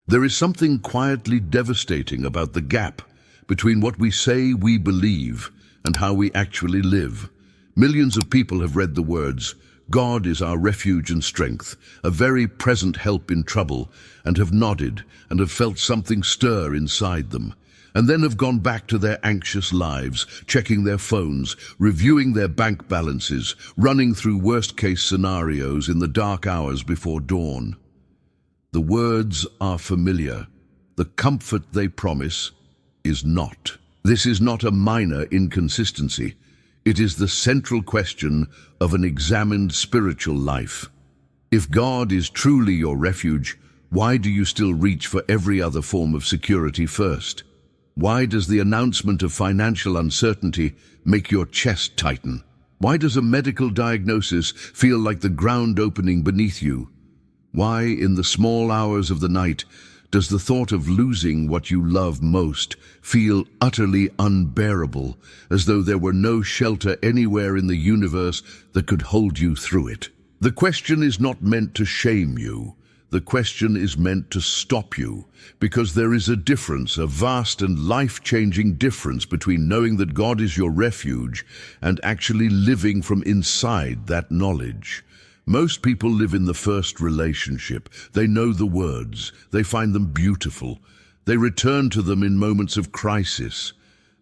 There is something quietly devastating about the gap between what we say we believe and how we actually live. Millions of people have read the words, "God is our refuge and strength, a very present help in trouble," and have nodded and have felt something stir inside them, and then have gone back to their anxious lives, checking their phones, reviewing their bank balances, running through worst-case scenarios in the dark hours before dawn. The words are familiar. The comfort they promise is not. This is not a minor inconsistency. It is the central question of an examined spiritual life. If God is truly your refuge, why do you still reach for every other form of security first? Why does the announcement of financial uncertainty make your chest tighten? Why does a medical diagnosis feel like the ground opening beneath you? Why, in the small hours of the night, does the thought of losing what you love most feel utterly unbearable, as though there were no shelter anywhere in the universe that could hold you through it? The question is not meant to shame you. The question is meant to stop you, because there is a difference, a vast and life-changing difference between knowing that God is your refuge and actually living from inside that knowledge. Most people live in the first relationship. They know the words. They find them beautiful. They return to them in moments of crisis.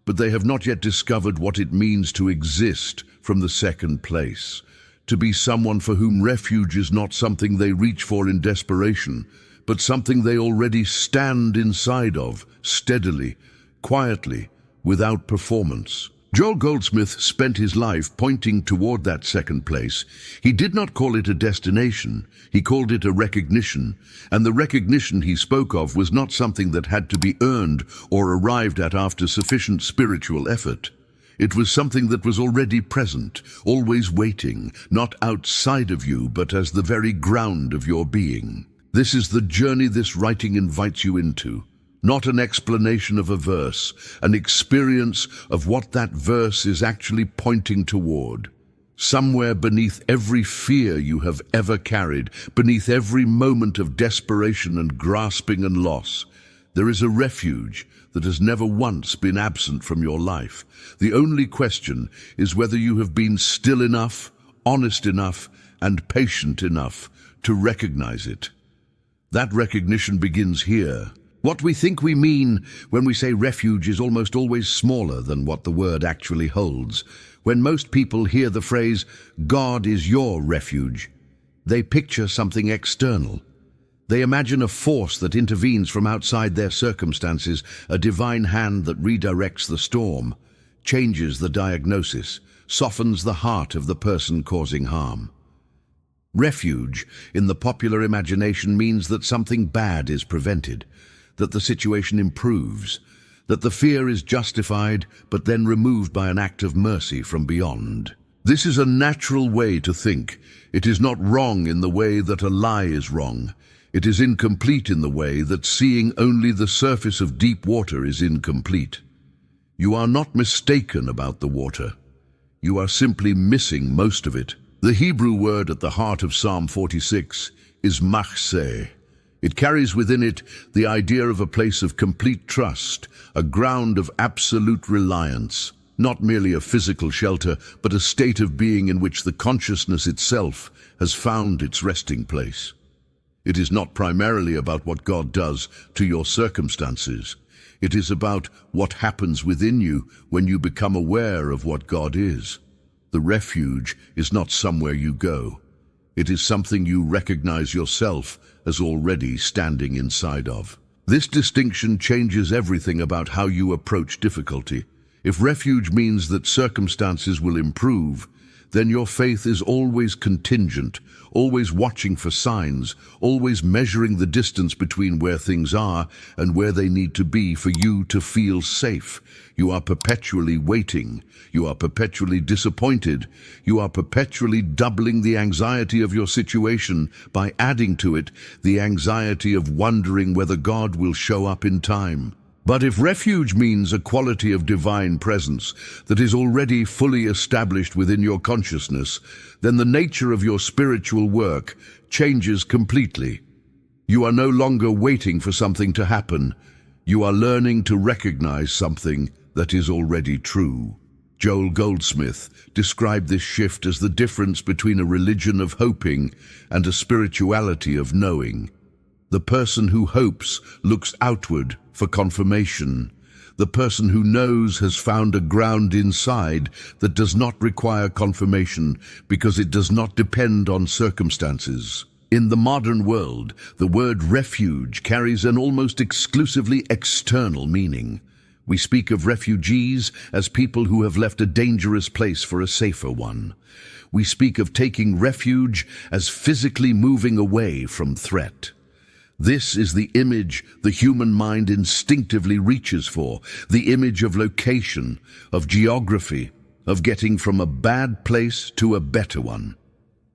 But they have not yet discovered what it means to exist from the second place. To be someone for whom refuge is not something they reach for in desperation, but something they already stand inside of, steadily, quietly, without performance. Joel Goldsmith spent his life pointing toward that second place. He did not call it a destination, he called it a recognition, and the recognition he spoke of was not something that had to be earned or arrived at after sufficient spiritual effort. It was something that was already present, always waiting, not outside of you, but as the very ground of your being. This is the journey this writing invites you into. Not an explanation of a verse, an experience of what that verse is actually pointing toward. Somewhere beneath every fear you have ever carried, beneath every moment of desperation and grasping and loss, there is a refuge that has never once been absent from your life. The only question is whether you have been still enough, honest enough, and patient enough to recognize it. That recognition begins here. What we think we mean when we say refuge is almost always smaller than what the word actually holds. When most people hear the phrase, "God is your refuge," they picture something external. They imagine a force that intervenes from outside their circumstances, a divine hand that redirects the storm, changes the diagnosis, softens the heart of the person causing harm. Refuge, in the popular imagination, means that something bad is prevented, that the situation improves, that the fear is justified but then removed by an act of mercy from beyond. This is a natural way to think. It is not wrong in the way that a lie is wrong. It is incomplete in the way that seeing only the surface of deep water is incomplete. You are not mistaken about the water. You are simply missing most of it. The Hebrew word at the heart of Psalm 46 is machseh. It carries within it the idea of a place of complete trust, a ground of absolute reliance, not merely a physical shelter, but a state of being in which the consciousness itself has found its resting place. It is not primarily about what God does to your circumstances. It is about what happens within you when you become aware of what God is. The refuge is not somewhere you go. It is something you recognize yourself as already standing inside of. This distinction changes everything about how you approach difficulty. If refuge means that circumstances will improve, then your faith is always contingent, always watching for signs, always measuring the distance between where things are and where they need to be for you to feel safe. You are perpetually waiting. You are perpetually disappointed. You are perpetually doubling the anxiety of your situation by adding to it the anxiety of wondering whether God will show up in time. But if refuge means a quality of divine presence that is already fully established within your consciousness, then the nature of your spiritual work changes completely. You are no longer waiting for something to happen. You are learning to recognize something that is already true. Joel Goldsmith described this shift as the difference between a religion of hoping and a spirituality of knowing. The person who hopes looks outward for confirmation. The person who knows has found a ground inside that does not require confirmation because it does not depend on circumstances. In the modern world, the word refuge carries an almost exclusively external meaning. We speak of refugees as people who have left a dangerous place for a safer one. We speak of taking refuge as physically moving away from threat. This is the image the human mind instinctively reaches for, the image of location, of geography, of getting from a bad place to a better one.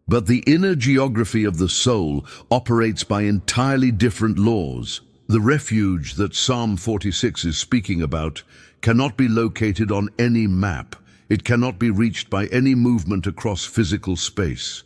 But the inner geography of the soul operates by entirely different laws. The refuge that Psalm 46 is speaking about cannot be located on any map. It cannot be reached by any movement across physical space.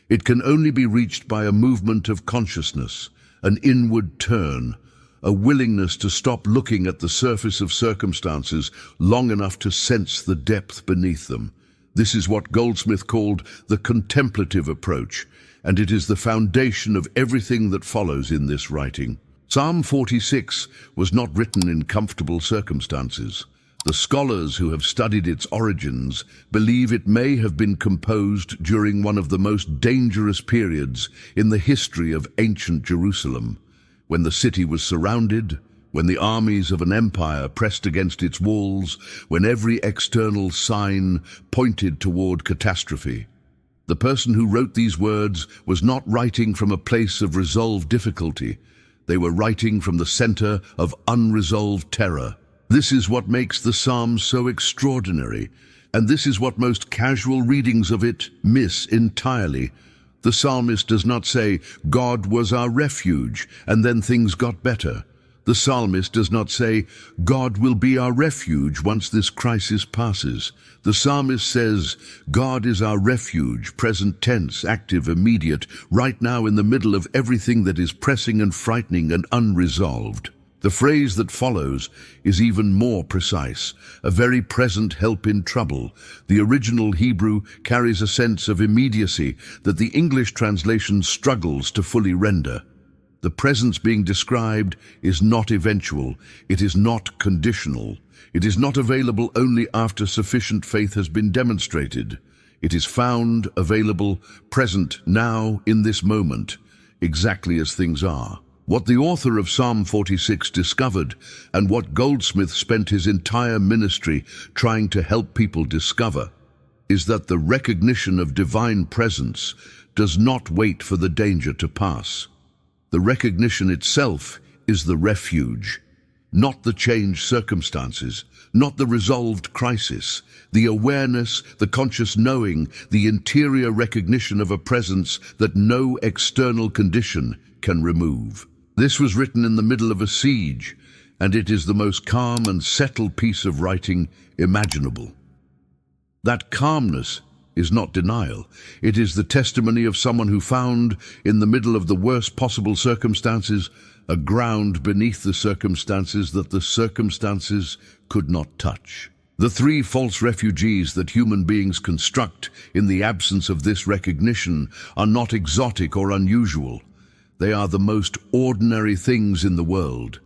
It can only be reached by a movement of consciousness, an inward turn, a willingness to stop looking at the surface of circumstances long enough to sense the depth beneath them. This is what Goldsmith called the contemplative approach, and it is the foundation of everything that follows in this writing. Psalm 46 was not written in comfortable circumstances. The scholars who have studied its origins believe it may have been composed during one of the most dangerous periods in the history of ancient Jerusalem, when the city was surrounded, when the armies of an empire pressed against its walls, when every external sign pointed toward catastrophe. The person who wrote these words was not writing from a place of resolved difficulty. They were writing from the center of unresolved terror. This is what makes the Psalms so extraordinary, and this is what most casual readings of it miss entirely. The psalmist does not say, "God was our refuge, and then things got better." The psalmist does not say, "God will be our refuge once this crisis passes." The psalmist says, "God is our refuge," present tense, active, immediate, right now in the middle of everything that is pressing and frightening and unresolved. The phrase that follows is even more precise, a very present help in trouble. The original Hebrew carries a sense of immediacy that the English translation struggles to fully render. The presence being described is not eventual, it is not conditional. It is not available only after sufficient faith has been demonstrated. It is found, available, present now, in this moment, exactly as things are. What the author of Psalm 46 discovered, and what Goldsmith spent his entire ministry trying to help people discover, is that the recognition of divine presence does not wait for the danger to pass. The recognition itself is the refuge, not the changed circumstances, not the resolved crisis. The awareness, the conscious knowing, the interior recognition of a presence that no external condition can remove. This was written in the middle of a siege, and it is the most calm and settled piece of writing imaginable. That calmness is not denial. It is the testimony of someone who found, in the middle of the worst possible circumstances, a ground beneath the circumstances that the circumstances could not touch. The three false refugees that human beings construct in the absence of this recognition are not exotic or unusual. They are the most ordinary things in the world.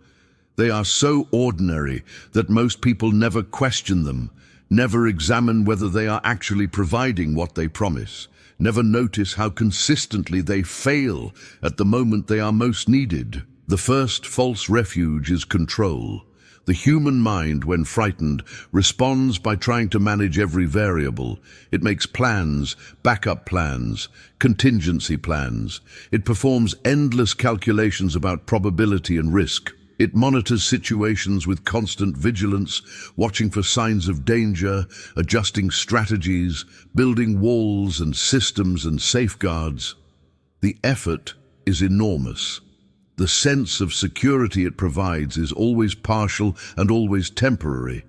They are so ordinary that most people never question them, never examine whether they are actually providing what they promise, never notice how consistently they fail at the moment they are most needed. The first false refuge is control. The human mind, when frightened, responds by trying to manage every variable. It makes plans, backup plans, contingency plans. It performs endless calculations about probability and risk. It monitors situations with constant vigilance, watching for signs of danger, adjusting strategies, building walls and systems and safeguards. The effort is enormous. The sense of security it provides is always partial and always temporary,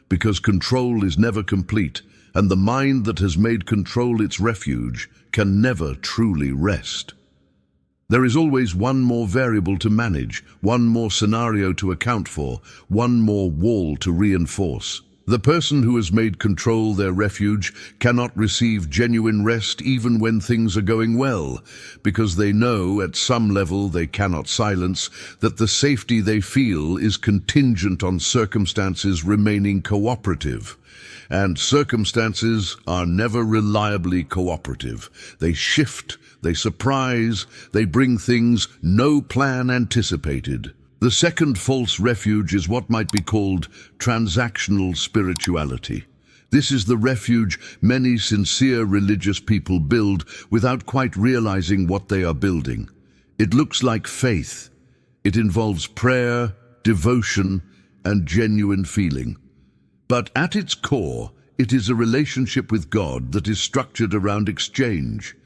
because control is never complete, and the mind that has made control its refuge can never truly rest. There is always one more variable to manage, one more scenario to account for, one more wall to reinforce. The person who has made control their refuge cannot receive genuine rest even when things are going well, because they know at some level they cannot silence that the safety they feel is contingent on circumstances remaining cooperative. And circumstances are never reliably cooperative. They shift, they surprise, they bring things no plan anticipated. The second false refuge is what might be called transactional spirituality. This is the refuge many sincere religious people build without quite realizing what they are building. It looks like faith. It involves prayer, devotion, and genuine feeling. But at its core, it is a relationship with God that is structured around exchange.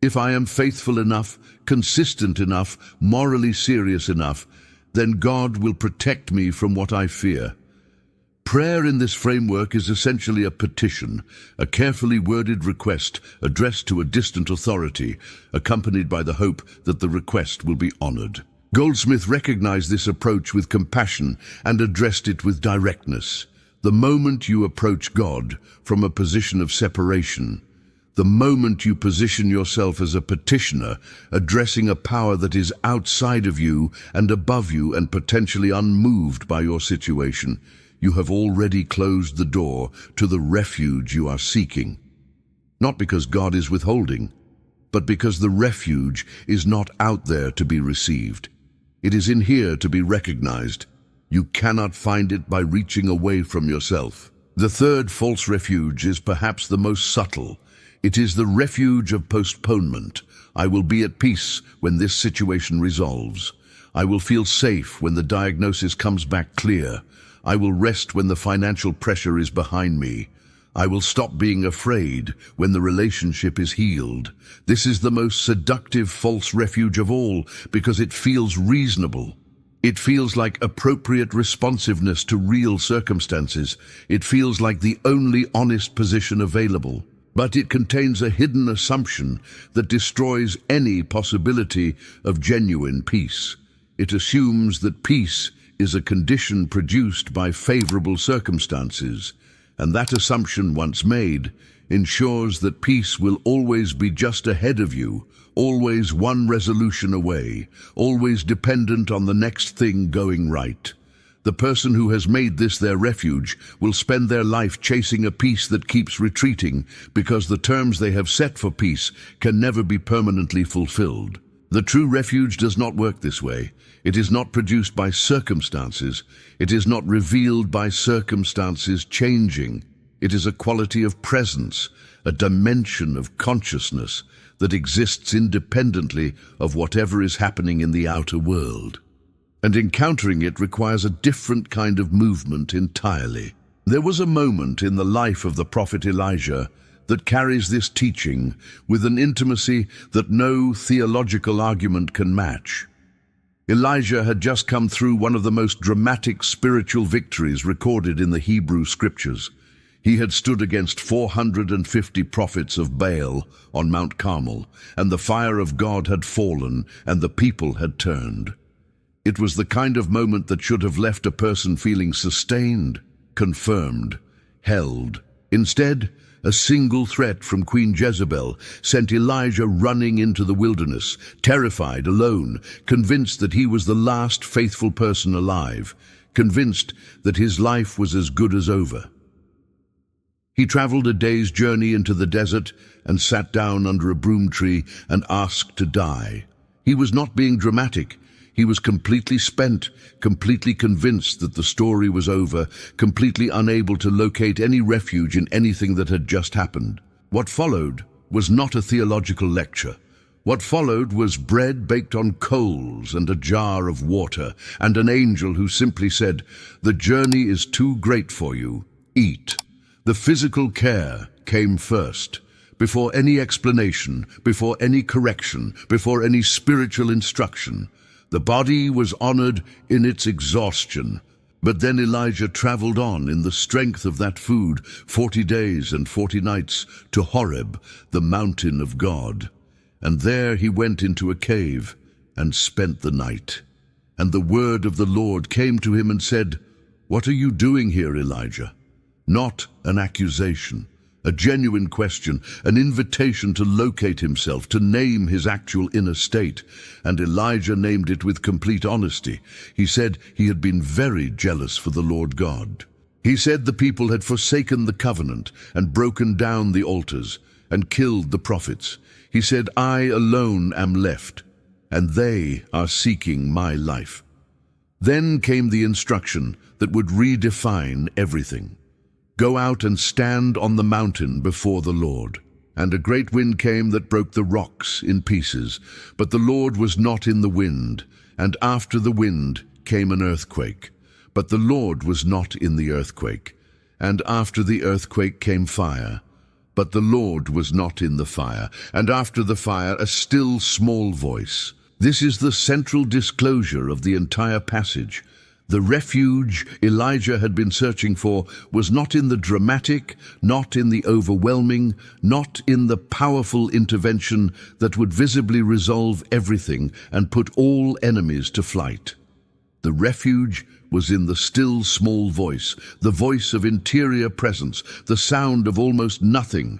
If I am faithful enough, consistent enough, morally serious enough, then God will protect me from what I fear. Prayer in this framework is essentially a petition, a carefully worded request addressed to a distant authority, accompanied by the hope that the request will be honored. Goldsmith recognized this approach with compassion and addressed it with directness. The moment you approach God from a position of separation, the moment you position yourself as a petitioner, addressing a power that is outside of you and above you and potentially unmoved by your situation, you have already closed the door to the refuge you are seeking. Not because God is withholding, but because the refuge is not out there to be received. It is in here to be recognized. You cannot find it by reaching away from yourself. The third false refuge is perhaps the most subtle. It is the refuge of postponement. I will be at peace when this situation resolves. I will feel safe when the diagnosis comes back clear. I will rest when the financial pressure is behind me. I will stop being afraid when the relationship is healed. This is the most seductive false refuge of all because it feels reasonable. It feels like appropriate responsiveness to real circumstances. It feels like the only honest position available. But it contains a hidden assumption that destroys any possibility of genuine peace. It assumes that peace is a condition produced by favorable circumstances, and that assumption, once made, ensures that peace will always be just ahead of you, always one resolution away, always dependent on the next thing going right. The person who has made this their refuge will spend their life chasing a peace that keeps retreating because the terms they have set for peace can never be permanently fulfilled. The true refuge does not work this way. It is not produced by circumstances. It is not revealed by circumstances changing. It is a quality of presence, a dimension of consciousness that exists independently of whatever is happening in the outer world. And encountering it requires a different kind of movement entirely. There was a moment in the life of the prophet Elijah that carries this teaching with an intimacy that no theological argument can match. Elijah had just come through one of the most dramatic spiritual victories recorded in the Hebrew Scriptures. He had stood against 450 prophets of Baal on Mount Carmel, and the fire of God had fallen, and the people had turned. It was the kind of moment that should have left a person feeling sustained, confirmed, held. Instead, a single threat from Queen Jezebel sent Elijah running into the wilderness, terrified, alone, convinced that he was the last faithful person alive, convinced that his life was as good as over. He traveled a day's journey into the desert and sat down under a broom tree and asked to die. He was not being dramatic. He was completely spent, completely convinced that the story was over, completely unable to locate any refuge in anything that had just happened. What followed was not a theological lecture. What followed was bread baked on coals and a jar of water, and an angel who simply said, "The journey is too great for you. Eat." The physical care came first. Before any explanation, before any correction, before any spiritual instruction. The body was honored in its exhaustion. But then Elijah traveled on in the strength of that food 40 days and 40 nights to Horeb, the mountain of God. And there he went into a cave and spent the night. And the word of the Lord came to him and said, "What are you doing here, Elijah?" Not an accusation, a genuine question, an invitation to locate himself, to name his actual inner state. And Elijah named it with complete honesty. He said he had been very jealous for the Lord God. He said the people had forsaken the covenant and broken down the altars and killed the prophets. He said, "I alone am left, and they are seeking my life." Then came the instruction that would redefine everything. Go out and stand on the mountain before the Lord. And a great wind came that broke the rocks in pieces. But the Lord was not in the wind, and after the wind came an earthquake. But the Lord was not in the earthquake, and after the earthquake came fire. But the Lord was not in the fire, and after the fire a still small voice. This is the central disclosure of the entire passage. The refuge Elijah had been searching for was not in the dramatic, not in the overwhelming, not in the powerful intervention that would visibly resolve everything and put all enemies to flight. The refuge was in the still small voice, the voice of interior presence, the sound of almost nothing,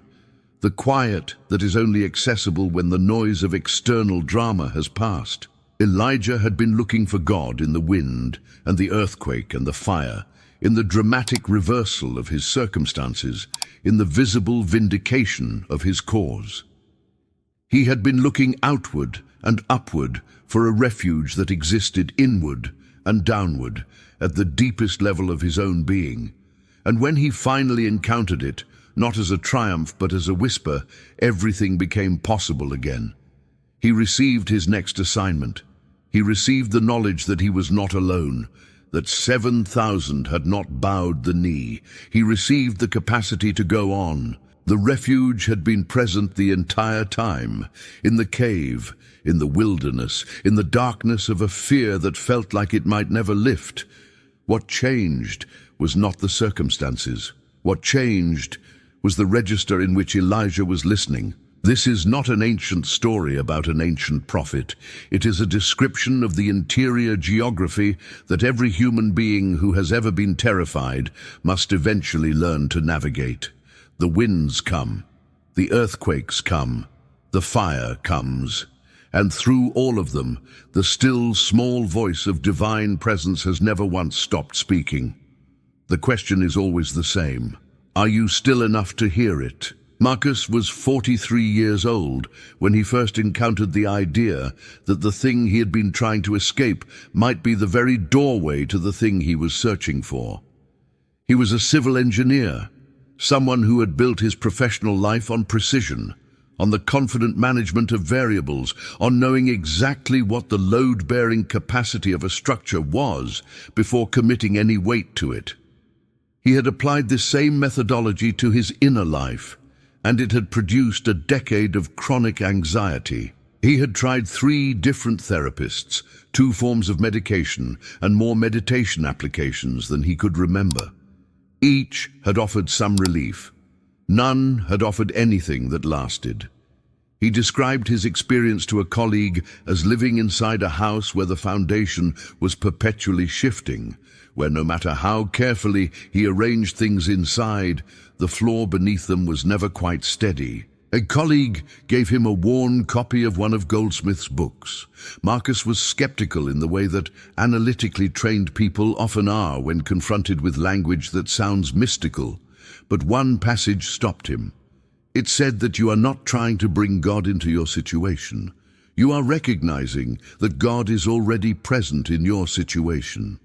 the quiet that is only accessible when the noise of external drama has passed. Elijah had been looking for God in the wind and the earthquake and the fire, in the dramatic reversal of his circumstances, in the visible vindication of his cause. He had been looking outward and upward for a refuge that existed inward and downward at the deepest level of his own being. And when he finally encountered it, not as a triumph but as a whisper, everything became possible again. He received his next assignment. He received the knowledge that he was not alone, that 7,000 had not bowed the knee. He received the capacity to go on. The refuge had been present the entire time, in the cave, in the wilderness, in the darkness of a fear that felt like it might never lift. What changed was not the circumstances. What changed was the register in which Elijah was listening. This is not an ancient story about an ancient prophet. It is a description of the interior geography that every human being who has ever been terrified must eventually learn to navigate. The winds come, the earthquakes come, the fire comes, and through all of them, the still small voice of divine presence has never once stopped speaking. The question is always the same. Are you still enough to hear it? Marcus was 43 years old when he first encountered the idea that the thing he had been trying to escape might be the very doorway to the thing he was searching for. He was a civil engineer, someone who had built his professional life on precision, on the confident management of variables, on knowing exactly what the load-bearing capacity of a structure was before committing any weight to it. He had applied this same methodology to his inner life, and it had produced a decade of chronic anxiety. He had tried 3 different therapists, 2 forms of medication, and more meditation applications than he could remember. Each had offered some relief. None had offered anything that lasted. He described his experience to a colleague as living inside a house where the foundation was perpetually shifting, where no matter how carefully he arranged things inside, the floor beneath them was never quite steady. A colleague gave him a worn copy of one of Goldsmith's books. Marcus was skeptical in the way that analytically trained people often are when confronted with language that sounds mystical. But one passage stopped him. It said that you are not trying to bring God into your situation. You are recognizing that God is already present in your situation.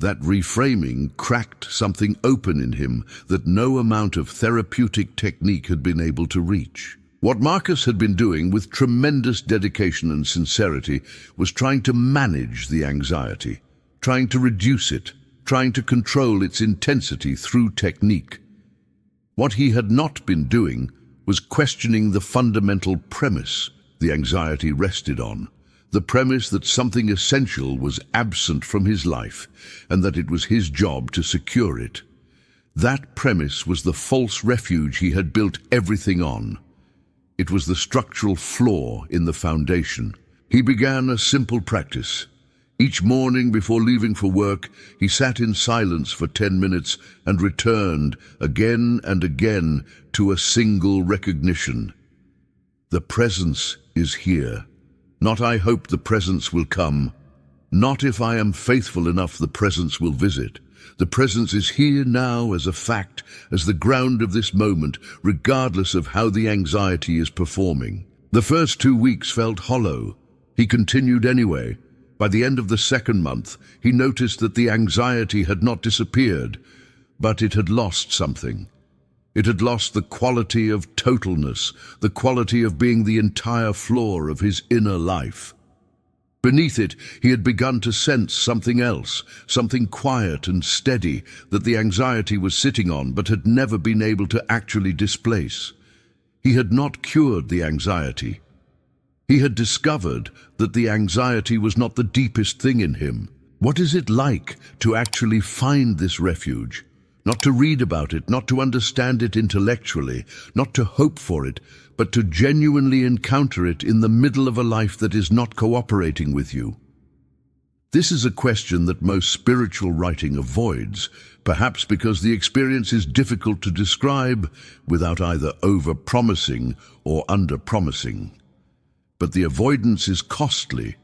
That reframing cracked something open in him that no amount of therapeutic technique had been able to reach. What Marcus had been doing with tremendous dedication and sincerity was trying to manage the anxiety, trying to reduce it, trying to control its intensity through technique. What he had not been doing was questioning the fundamental premise the anxiety rested on. The premise that something essential was absent from his life and that it was his job to secure it. That premise was the false refuge he had built everything on. It was the structural flaw in the foundation. He began a simple practice. Each morning before leaving for work, he sat in silence for 10 minutes and returned again and again to a single recognition. The presence is here. Not I hope the presence will come. Not if I am faithful enough the presence will visit. The presence is here now as a fact, as the ground of this moment, regardless of how the anxiety is performing. The first 2 weeks felt hollow. He continued anyway. By the end of the second month, he noticed that the anxiety had not disappeared, but it had lost something. It had lost the quality of totalness, the quality of being the entire floor of his inner life. Beneath it, he had begun to sense something else, something quiet and steady that the anxiety was sitting on but had never been able to actually displace. He had not cured the anxiety. He had discovered that the anxiety was not the deepest thing in him. What is it like to actually find this refuge? Not to read about it, not to understand it intellectually, not to hope for it, but to genuinely encounter it in the middle of a life that is not cooperating with you. This is a question that most spiritual writing avoids, perhaps because the experience is difficult to describe without either over-promising or under-promising. But the avoidance is costly,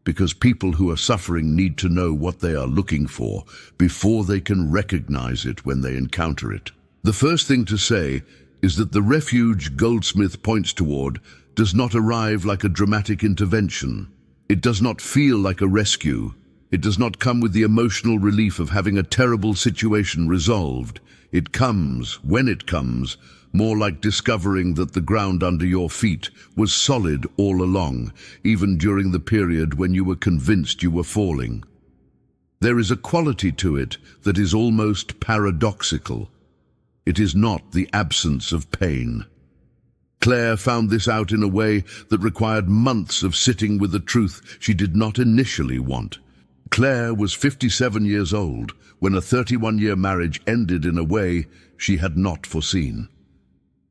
because people who are suffering need to know what they are looking for before they can recognize it when they encounter it. The first thing to say is that the refuge Goldsmith points toward does not arrive like a dramatic intervention. It does not feel like a rescue. It does not come with the emotional relief of having a terrible situation resolved. It comes, when it comes, more like discovering that the ground under your feet was solid all along, even during the period when you were convinced you were falling. There is a quality to it that is almost paradoxical. It is not the absence of pain. Claire found this out in a way that required months of sitting with the truth she did not initially want. Claire was 57 years old when a 31-year marriage ended in a way she had not foreseen.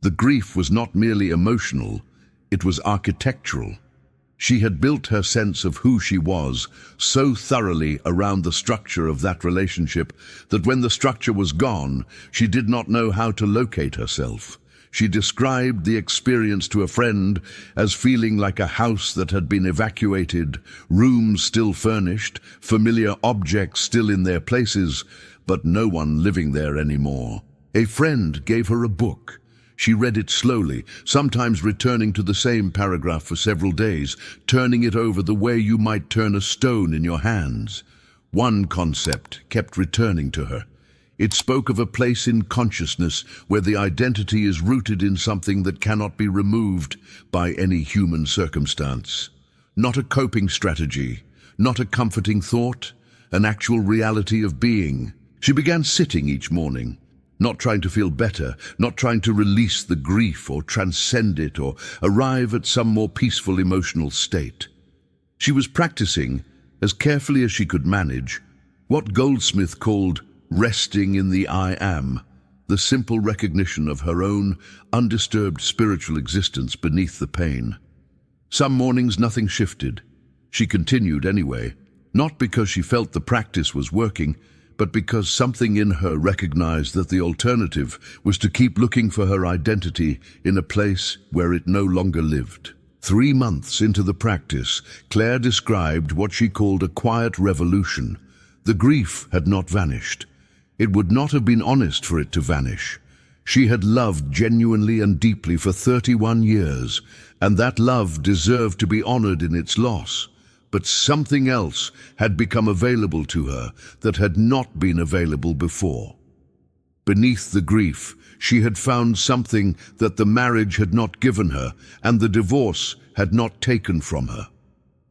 The grief was not merely emotional, it was architectural. She had built her sense of who she was so thoroughly around the structure of that relationship that when the structure was gone, she did not know how to locate herself. She described the experience to a friend as feeling like a house that had been evacuated, rooms still furnished, familiar objects still in their places, but no one living there anymore. A friend gave her a book. She read it slowly, sometimes returning to the same paragraph for several days, turning it over the way you might turn a stone in your hands. One concept kept returning to her. It spoke of a place in consciousness where the identity is rooted in something that cannot be removed by any human circumstance. Not a coping strategy, not a comforting thought, an actual reality of being. She began sitting each morning, not trying to feel better, not trying to release the grief or transcend it or arrive at some more peaceful emotional state. She was practicing, as carefully as she could manage, what Goldsmith called resting in the I am, the simple recognition of her own undisturbed spiritual existence beneath the pain. Some mornings nothing shifted. She continued anyway, not because she felt the practice was working, but because something in her recognized that the alternative was to keep looking for her identity in a place where it no longer lived. 3 months into the practice, Claire described what she called a quiet revolution. The grief had not vanished. It would not have been honest for it to vanish. She had loved genuinely and deeply for 31 years, and that love deserved to be honored in its loss. But something else had become available to her that had not been available before. Beneath the grief, she had found something that the marriage had not given her and the divorce had not taken from her.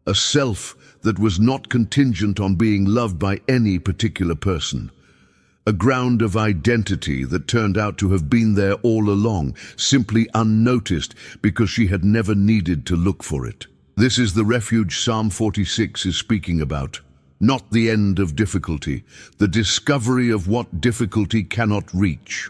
A self that was not contingent on being loved by any particular person. A ground of identity that turned out to have been there all along, simply unnoticed because she had never needed to look for it. This is the refuge Psalm 46 is speaking about. Not the end of difficulty, the discovery of what difficulty cannot reach.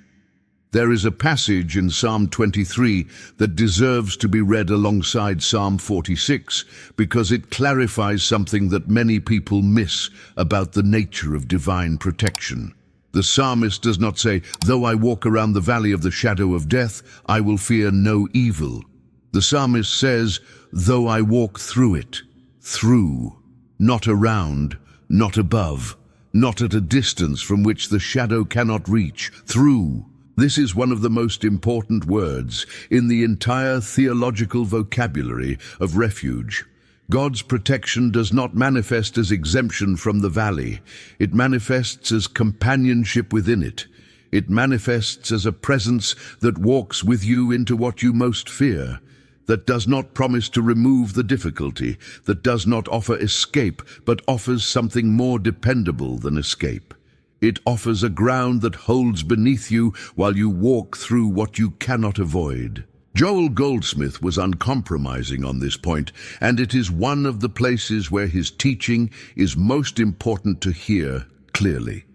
There is a passage in Psalm 23 that deserves to be read alongside Psalm 46 because it clarifies something that many people miss about the nature of divine protection. The psalmist does not say, "Though I walk around the valley of the shadow of death, I will fear no evil." The psalmist says, "Though I walk through it," through, not around, not above, not at a distance from which the shadow cannot reach, through. This is one of the most important words in the entire theological vocabulary of refuge. God's protection does not manifest as exemption from the valley. It manifests as companionship within it. It manifests as a presence that walks with you into what you most fear, that does not promise to remove the difficulty, that does not offer escape, but offers something more dependable than escape. It offers a ground that holds beneath you while you walk through what you cannot avoid. Joel Goldsmith was uncompromising on this point, and it is one of the places where his teaching is most important to hear clearly.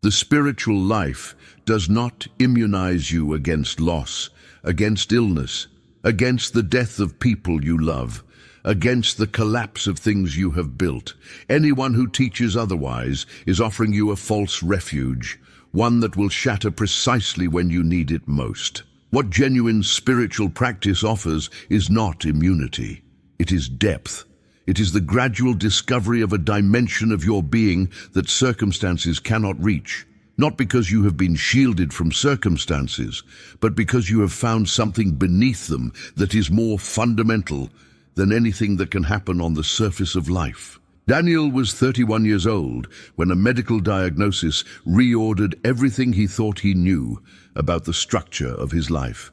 The spiritual life does not immunize you against loss, against illness, against the death of people you love, against the collapse of things you have built. Anyone who teaches otherwise is offering you a false refuge, one that will shatter precisely when you need it most. What genuine spiritual practice offers is not immunity. It is depth. It is the gradual discovery of a dimension of your being that circumstances cannot reach. Not because you have been shielded from circumstances, but because you have found something beneath them that is more fundamental than anything that can happen on the surface of life. Daniel was 31 years old when a medical diagnosis reordered everything he thought he knew about the structure of his life.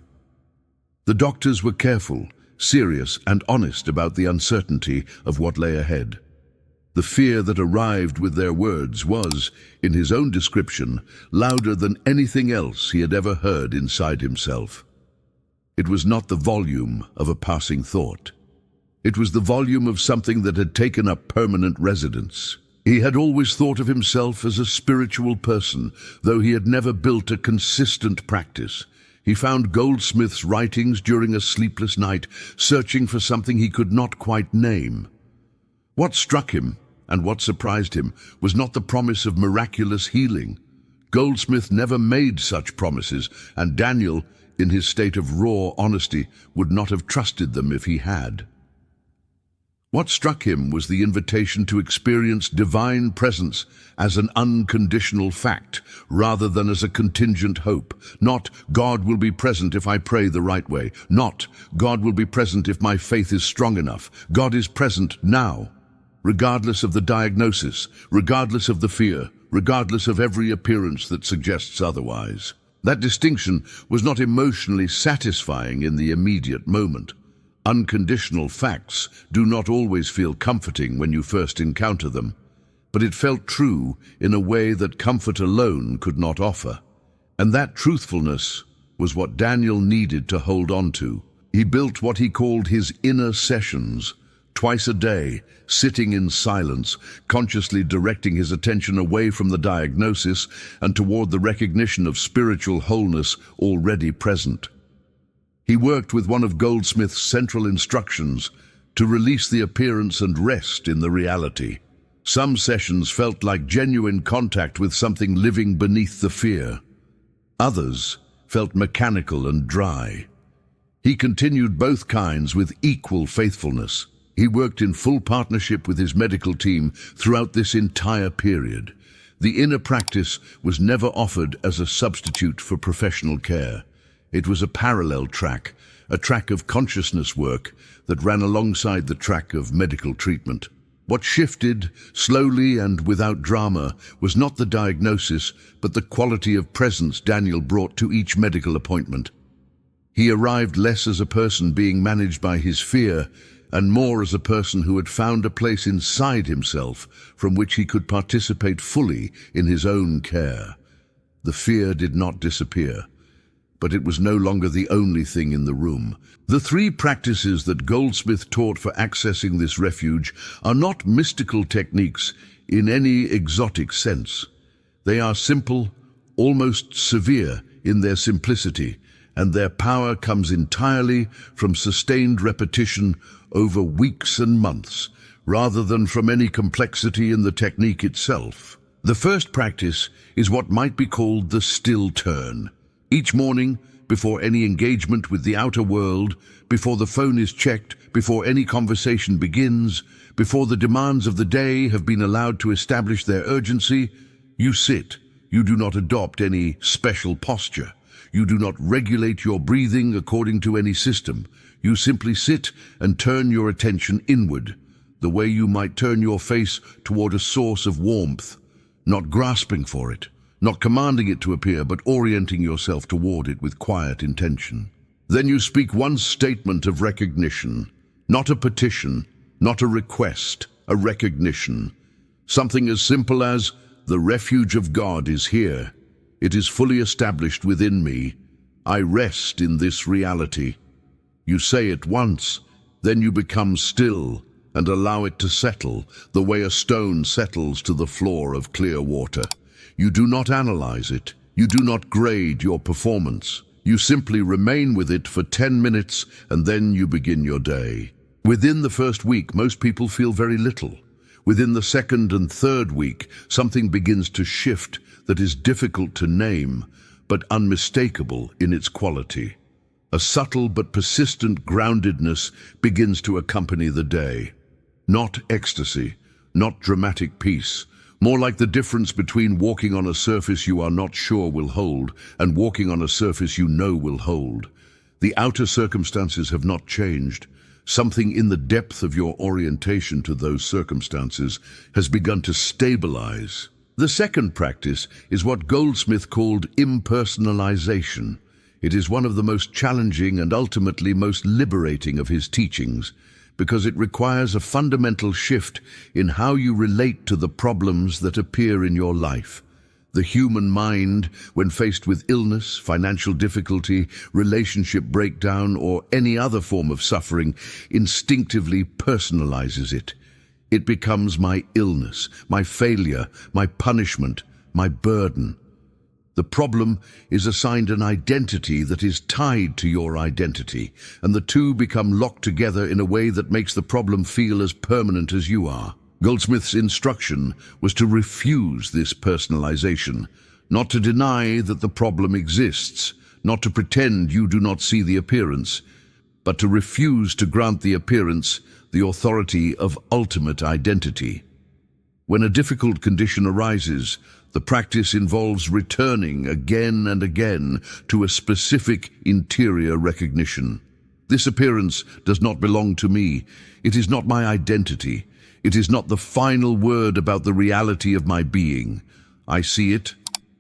The doctors were careful, serious, and honest about the uncertainty of what lay ahead. The fear that arrived with their words was, in his own description, louder than anything else he had ever heard inside himself. It was not the volume of a passing thought. It was the volume of something that had taken up permanent residence. He had always thought of himself as a spiritual person, though he had never built a consistent practice. He found Goldsmith's writings during a sleepless night, searching for something he could not quite name. What struck him, and what surprised him, was not the promise of miraculous healing. Goldsmith never made such promises, and Daniel, in his state of raw honesty, would not have trusted them if he had. What struck him was the invitation to experience divine presence as an unconditional fact, rather than as a contingent hope. Not, God will be present if I pray the right way. Not, God will be present if my faith is strong enough. God is present now, regardless of the diagnosis, regardless of the fear, regardless of every appearance that suggests otherwise. That distinction was not emotionally satisfying in the immediate moment. Unconditional facts do not always feel comforting when you first encounter them, but it felt true in a way that comfort alone could not offer. And that truthfulness was what Daniel needed to hold on to. He built what he called his inner sessions, twice a day, sitting in silence, consciously directing his attention away from the diagnosis and toward the recognition of spiritual wholeness already present. He worked with one of Goldsmith's central instructions to release the appearance and rest in the reality. Some sessions felt like genuine contact with something living beneath the fear. Others felt mechanical and dry. He continued both kinds with equal faithfulness. He worked in full partnership with his medical team throughout this entire period. The inner practice was never offered as a substitute for professional care. It was a parallel track, a track of consciousness work that ran alongside the track of medical treatment. What shifted, slowly and without drama, was not the diagnosis, but the quality of presence Daniel brought to each medical appointment. He arrived less as a person being managed by his fear, and more as a person who had found a place inside himself from which he could participate fully in his own care. The fear did not disappear, but it was no longer the only thing in the room. The three practices that Goldsmith taught for accessing this refuge are not mystical techniques in any exotic sense. They are simple, almost severe in their simplicity, and their power comes entirely from sustained repetition over weeks and months, rather than from any complexity in the technique itself. The first practice is what might be called the still turn. Each morning, before any engagement with the outer world, before the phone is checked, before any conversation begins, before the demands of the day have been allowed to establish their urgency, you sit. You do not adopt any special posture. You do not regulate your breathing according to any system. You simply sit and turn your attention inward, the way you might turn your face toward a source of warmth, not grasping for it, not commanding it to appear, but orienting yourself toward it with quiet intention. Then you speak one statement of recognition, not a petition, not a request, a recognition. Something as simple as, "The refuge of God is here. It is fully established within me. I rest in this reality." You say it once, then you become still and allow it to settle, the way a stone settles to the floor of clear water. You do not analyze it. You do not grade your performance. You simply remain with it for 10 minutes and then you begin your day. Within the first week, most people feel very little. Within the second and third week, something begins to shift that is difficult to name, but unmistakable in its quality. A subtle but persistent groundedness begins to accompany the day. Not ecstasy, not dramatic peace, more like the difference between walking on a surface you are not sure will hold and walking on a surface you know will hold. The outer circumstances have not changed. Something in the depth of your orientation to those circumstances has begun to stabilize. The second practice is what Goldsmith called impersonalization. It is one of the most challenging and ultimately most liberating of his teachings, because it requires a fundamental shift in how you relate to the problems that appear in your life. The human mind, when faced with illness, financial difficulty, relationship breakdown, or any other form of suffering, instinctively personalizes it. It becomes my illness, my failure, my punishment, my burden. The problem is assigned an identity that is tied to your identity, and the two become locked together in a way that makes the problem feel as permanent as you are. Goldsmith's instruction was to refuse this personalization, not to deny that the problem exists, not to pretend you do not see the appearance, but to refuse to grant the appearance the authority of ultimate identity. When a difficult condition arises, the practice involves returning again and again to a specific interior recognition. This appearance does not belong to me. It is not my identity. It is not the final word about the reality of my being. I see it.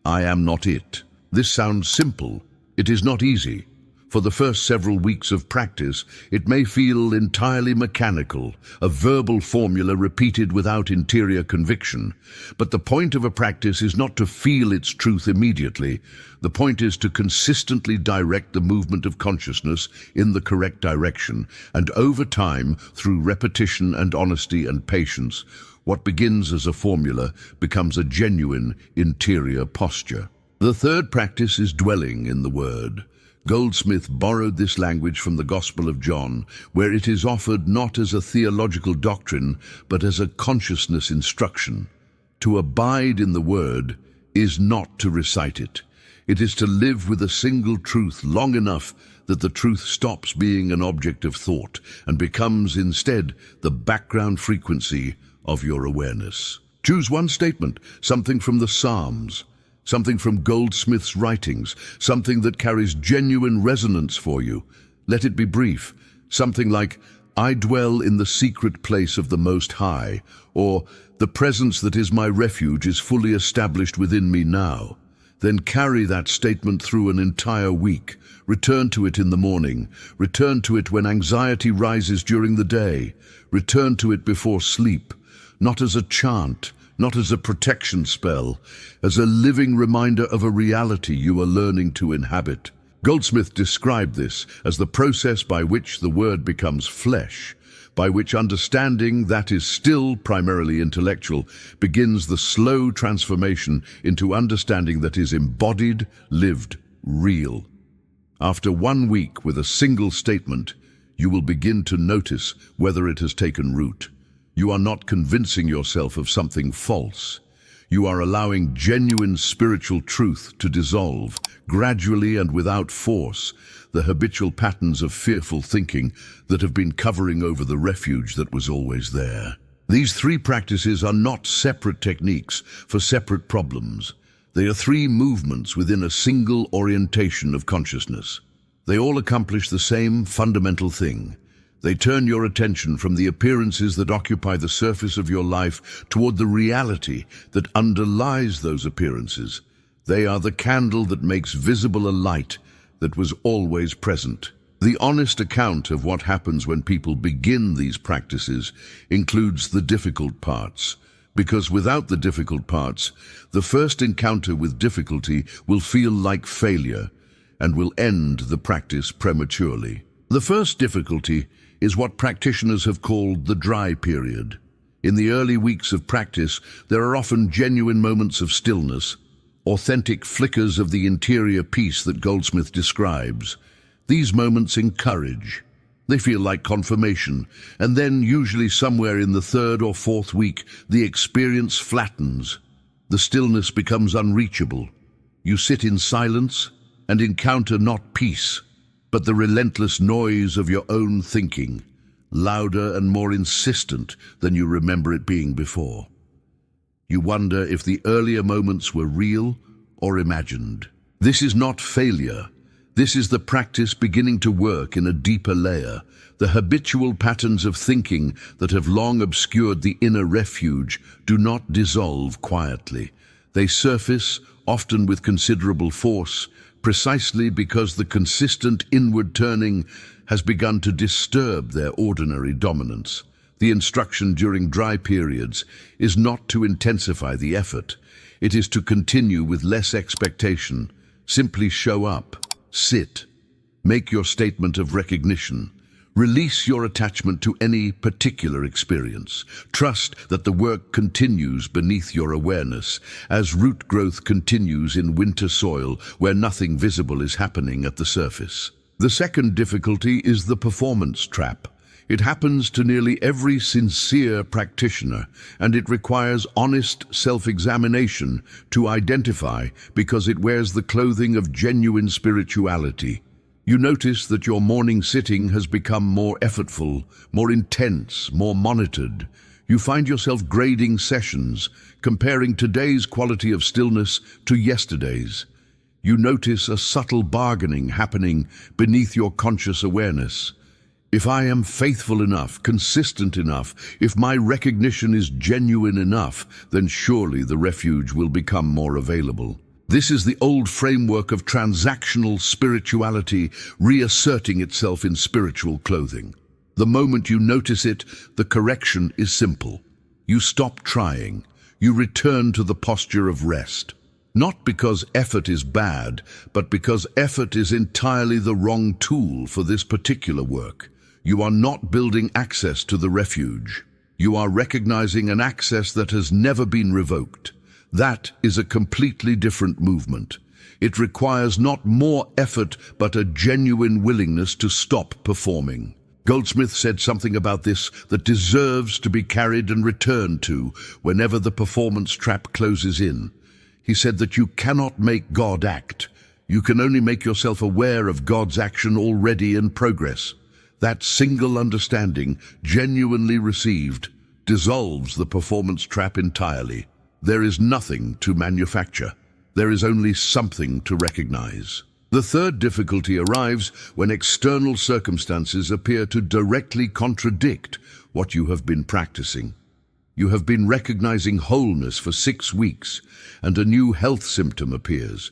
I am not it. This sounds simple. It is not easy. For the first several weeks of practice, it may feel entirely mechanical, a verbal formula repeated without interior conviction. But the point of a practice is not to feel its truth immediately. The point is to consistently direct the movement of consciousness in the correct direction, and over time, through repetition and honesty and patience, what begins as a formula becomes a genuine interior posture. The third practice is dwelling in the Word. Goldsmith borrowed this language from the Gospel of John, where it is offered not as a theological doctrine, but as a consciousness instruction. To abide in the Word is not to recite it. It is to live with a single truth long enough that the truth stops being an object of thought and becomes instead the background frequency of your awareness. Choose one statement, something from the Psalms, something from Goldsmith's writings, something that carries genuine resonance for you. Let it be brief, something like, "I dwell in the secret place of the Most High," or "The presence that is my refuge is fully established within me now." Then carry that statement through an entire week. Return to it in the morning. Return to it when anxiety rises during the day. Return to it before sleep, not as a chant, not as a protection spell, as a living reminder of a reality you are learning to inhabit. Goldsmith described this as the process by which the Word becomes flesh, by which understanding that is still primarily intellectual begins the slow transformation into understanding that is embodied, lived, real. After 1 week with a single statement, you will begin to notice whether it has taken root. You are not convincing yourself of something false. You are allowing genuine spiritual truth to dissolve, gradually and without force, the habitual patterns of fearful thinking that have been covering over the refuge that was always there. These 3 practices are not separate techniques for separate problems. They are 3 movements within a single orientation of consciousness. They all accomplish the same fundamental thing. They turn your attention from the appearances that occupy the surface of your life toward the reality that underlies those appearances. They are the candle that makes visible a light that was always present. The honest account of what happens when people begin these practices includes the difficult parts, because without the difficult parts, the first encounter with difficulty will feel like failure and will end the practice prematurely. The first difficulty is what practitioners have called the dry period. In the early weeks of practice, there are often genuine moments of stillness, authentic flickers of the interior peace that Goldsmith describes. These moments encourage. They feel like confirmation, and then usually somewhere in the 3rd or 4th week, the experience flattens. The stillness becomes unreachable. You sit in silence and encounter not peace, but the relentless noise of your own thinking, louder and more insistent than you remember it being before. You wonder if the earlier moments were real or imagined. This is not failure. This is the practice beginning to work in a deeper layer. The habitual patterns of thinking that have long obscured the inner refuge do not dissolve quietly. They surface, often with considerable force, precisely because the consistent inward turning has begun to disturb their ordinary dominance. The instruction during dry periods is not to intensify the effort. It is to continue with less expectation. Simply show up, sit, make your statement of recognition. Release your attachment to any particular experience. Trust that the work continues beneath your awareness, as root growth continues in winter soil where nothing visible is happening at the surface. The second difficulty is the performance trap. It happens to nearly every sincere practitioner, and it requires honest self-examination to identify because it wears the clothing of genuine spirituality. You notice that your morning sitting has become more effortful, more intense, more monitored. You find yourself grading sessions, comparing today's quality of stillness to yesterday's. You notice a subtle bargaining happening beneath your conscious awareness. If I am faithful enough, consistent enough, if my recognition is genuine enough, then surely the refuge will become more available. This is the old framework of transactional spirituality reasserting itself in spiritual clothing. The moment you notice it, the correction is simple. You stop trying. You return to the posture of rest. Not because effort is bad, but because effort is entirely the wrong tool for this particular work. You are not building access to the refuge. You are recognizing an access that has never been revoked. That is a completely different movement. It requires not more effort, but a genuine willingness to stop performing. Goldsmith said something about this that deserves to be carried and returned to whenever the performance trap closes in. He said that you cannot make God act. You can only make yourself aware of God's action already in progress. That single understanding, genuinely received, dissolves the performance trap entirely. There is nothing to manufacture. There is only something to recognize. The third difficulty arrives when external circumstances appear to directly contradict what you have been practicing. You have been recognizing wholeness for 6 weeks, and a new health symptom appears.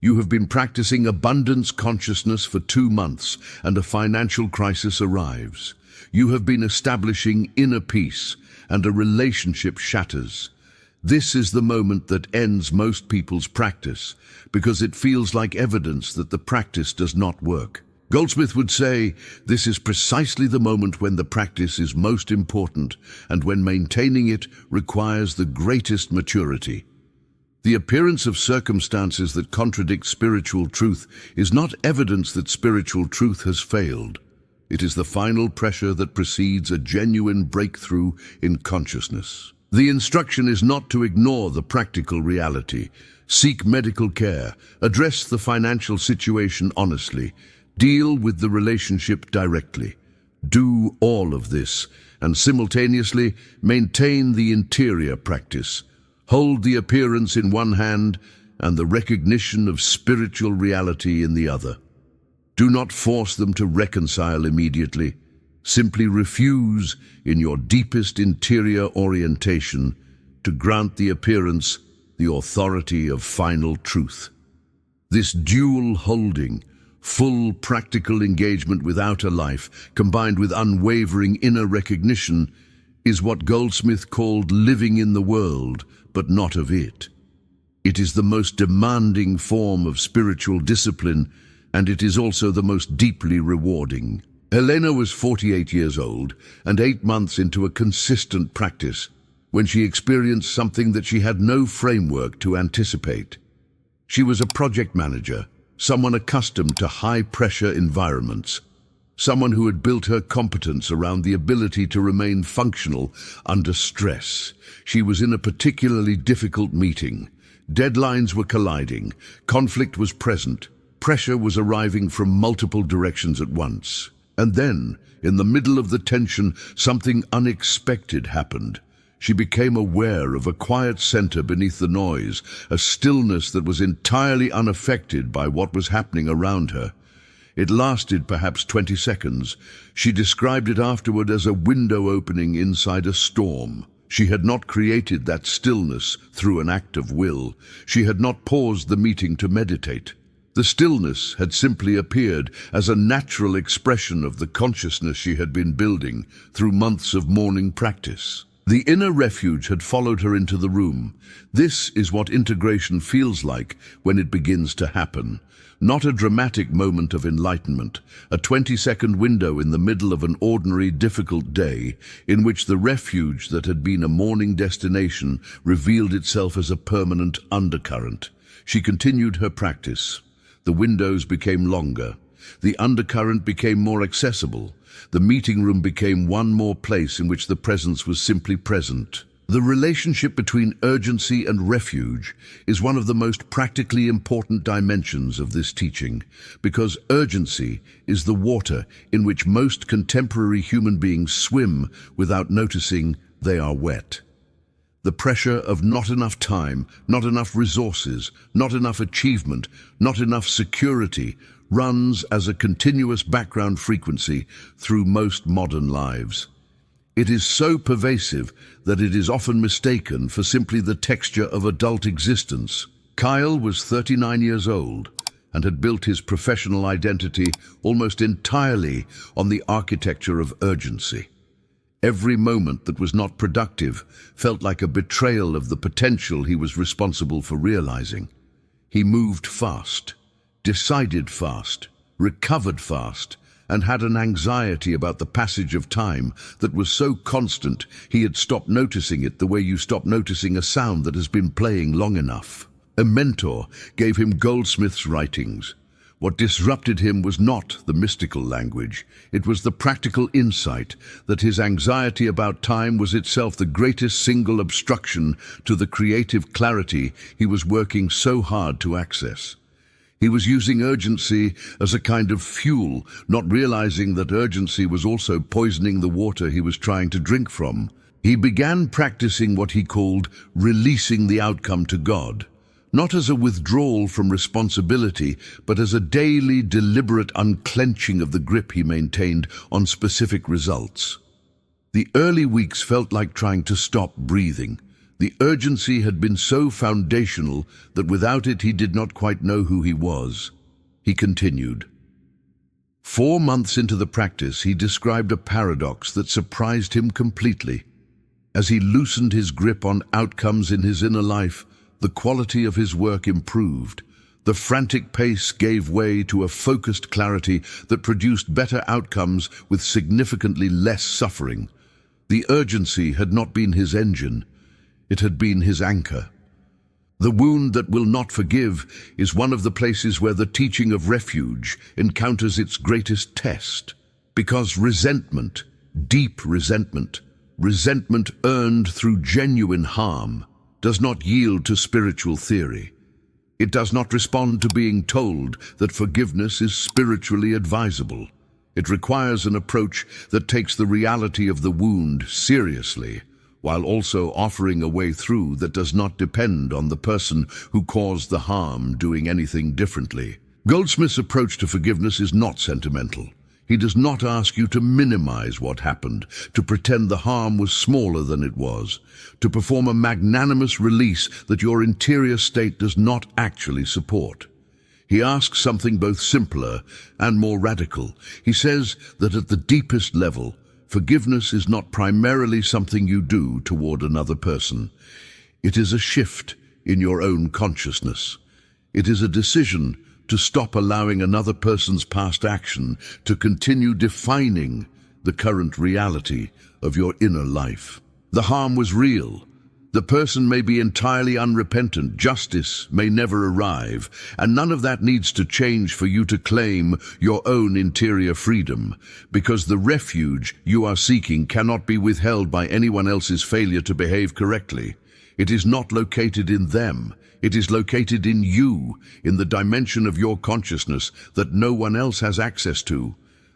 You have been practicing abundance consciousness for 2 months, and a financial crisis arrives. You have been establishing inner peace, and a relationship shatters. This is the moment that ends most people's practice, because it feels like evidence that the practice does not work. Goldsmith would say, this is precisely the moment when the practice is most important and when maintaining it requires the greatest maturity. The appearance of circumstances that contradict spiritual truth is not evidence that spiritual truth has failed. It is the final pressure that precedes a genuine breakthrough in consciousness. The instruction is not to ignore the practical reality. Seek medical care, address the financial situation honestly, deal with the relationship directly. Do all of this and simultaneously maintain the interior practice. Hold the appearance in one hand and the recognition of spiritual reality in the other. Do not force them to reconcile immediately. Simply refuse, in your deepest interior orientation, to grant the appearance the authority of final truth. This dual holding, full practical engagement with outer life, combined with unwavering inner recognition, is what Goldsmith called living in the world, but not of it. It is the most demanding form of spiritual discipline, and it is also the most deeply rewarding. Helena was 48 years old and 8 months into a consistent practice when she experienced something that she had no framework to anticipate. She was a project manager, someone accustomed to high-pressure environments, someone who had built her competence around the ability to remain functional under stress. She was in a particularly difficult meeting. Deadlines were colliding, conflict was present, pressure was arriving from multiple directions at once. And then, in the middle of the tension, something unexpected happened. She became aware of a quiet center beneath the noise, a stillness that was entirely unaffected by what was happening around her. It lasted perhaps 20 seconds. She described it afterward as a window opening inside a storm. She had not created that stillness through an act of will. She had not paused the meeting to meditate. The stillness had simply appeared as a natural expression of the consciousness she had been building through months of morning practice. The inner refuge had followed her into the room. This is what integration feels like when it begins to happen. Not a dramatic moment of enlightenment, a 20-second window in the middle of an ordinary, difficult day in which the refuge that had been a morning destination revealed itself as a permanent undercurrent. She continued her practice. The windows became longer. The undercurrent became more accessible. The meeting room became one more place in which the presence was simply present. The relationship between urgency and refuge is one of the most practically important dimensions of this teaching, because urgency is the water in which most contemporary human beings swim without noticing they are wet. The pressure of not enough time, not enough resources, not enough achievement, not enough security runs as a continuous background frequency through most modern lives. It is so pervasive that it is often mistaken for simply the texture of adult existence. Kyle was 39 years old and had built his professional identity almost entirely on the architecture of urgency. Every moment that was not productive felt like a betrayal of the potential he was responsible for realizing. He moved fast, decided fast, recovered fast, and had an anxiety about the passage of time that was so constant he had stopped noticing it the way you stop noticing a sound that has been playing long enough. A mentor gave him Goldsmith's writings. What disrupted him was not the mystical language, it was the practical insight that his anxiety about time was itself the greatest single obstruction to the creative clarity he was working so hard to access. He was using urgency as a kind of fuel, not realizing that urgency was also poisoning the water he was trying to drink from. He began practicing what he called releasing the outcome to God, not as a withdrawal from responsibility, but as a daily, deliberate unclenching of the grip he maintained on specific results. The early weeks felt like trying to stop breathing. The urgency had been so foundational that without it he did not quite know who he was. He continued. 4 months into the practice, he described a paradox that surprised him completely. As he loosened his grip on outcomes in his inner life, the quality of his work improved. The frantic pace gave way to a focused clarity that produced better outcomes with significantly less suffering. The urgency had not been his engine. It had been his anchor. The wound that will not forgive is one of the places where the teaching of refuge encounters its greatest test. Because resentment, deep resentment, resentment earned through genuine harm, does not yield to spiritual theory. It does not respond to being told that forgiveness is spiritually advisable. It requires an approach that takes the reality of the wound seriously, while also offering a way through that does not depend on the person who caused the harm doing anything differently. Goldsmith's approach to forgiveness is not sentimental. He does not ask you to minimize what happened, to pretend the harm was smaller than it was, to perform a magnanimous release that your interior state does not actually support. He asks something both simpler and more radical. He says that at the deepest level, forgiveness is not primarily something you do toward another person. It is a shift in your own consciousness. It is a decision to stop allowing another person's past action to continue defining the current reality of your inner life. The harm was real. The person may be entirely unrepentant. Justice may never arrive, and none of that needs to change for you to claim your own interior freedom, because the refuge you are seeking cannot be withheld by anyone else's failure to behave correctly. It is not located in them. It is located in you, in the dimension of your consciousness that no one else has access to,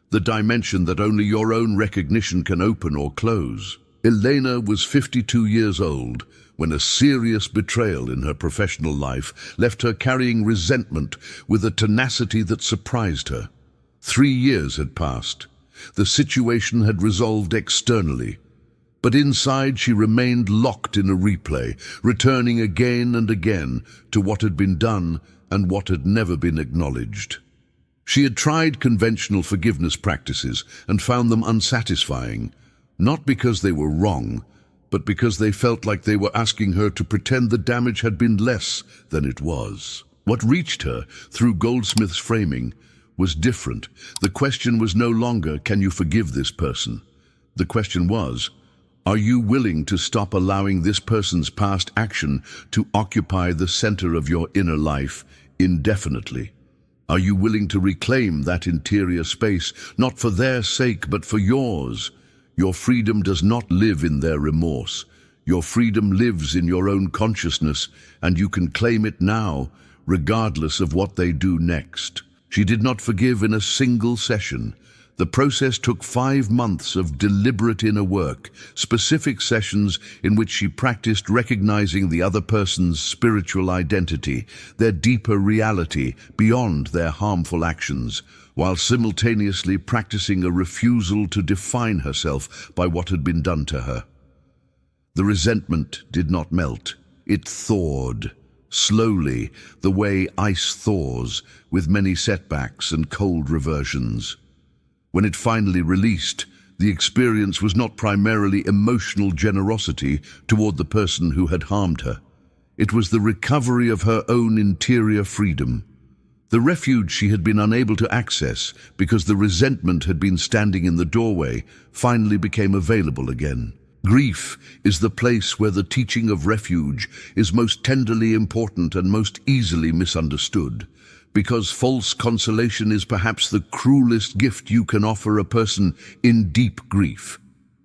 the dimension that only your own recognition can open or close. Elena was 52 years old when a serious betrayal in her professional life left her carrying resentment with a tenacity that surprised her. 3 years had passed. The situation had resolved externally, but inside she remained locked in a replay, returning again and again to what had been done and what had never been acknowledged. She had tried conventional forgiveness practices and found them unsatisfying, not because they were wrong, but because they felt like they were asking her to pretend the damage had been less than it was. What reached her through Goldsmith's framing was different. The question was no longer, can you forgive this person? The question was, are you willing to stop allowing this person's past action to occupy the center of your inner life indefinitely? Are you willing to reclaim that interior space, not for their sake, but for yours? Your freedom does not live in their remorse. Your freedom lives in your own consciousness, and you can claim it now, regardless of what they do next. She did not forgive in a single session. The process took 5 months of deliberate inner work, specific sessions in which she practiced recognizing the other person's spiritual identity, their deeper reality beyond their harmful actions, while simultaneously practicing a refusal to define herself by what had been done to her. The resentment did not melt. It thawed, slowly, the way ice thaws, with many setbacks and cold reversions. When it finally released, the experience was not primarily emotional generosity toward the person who had harmed her. It was the recovery of her own interior freedom. The refuge she had been unable to access because the resentment had been standing in the doorway finally became available again. Grief is the place where the teaching of refuge is most tenderly important and most easily misunderstood, because false consolation is perhaps the cruelest gift you can offer a person in deep grief.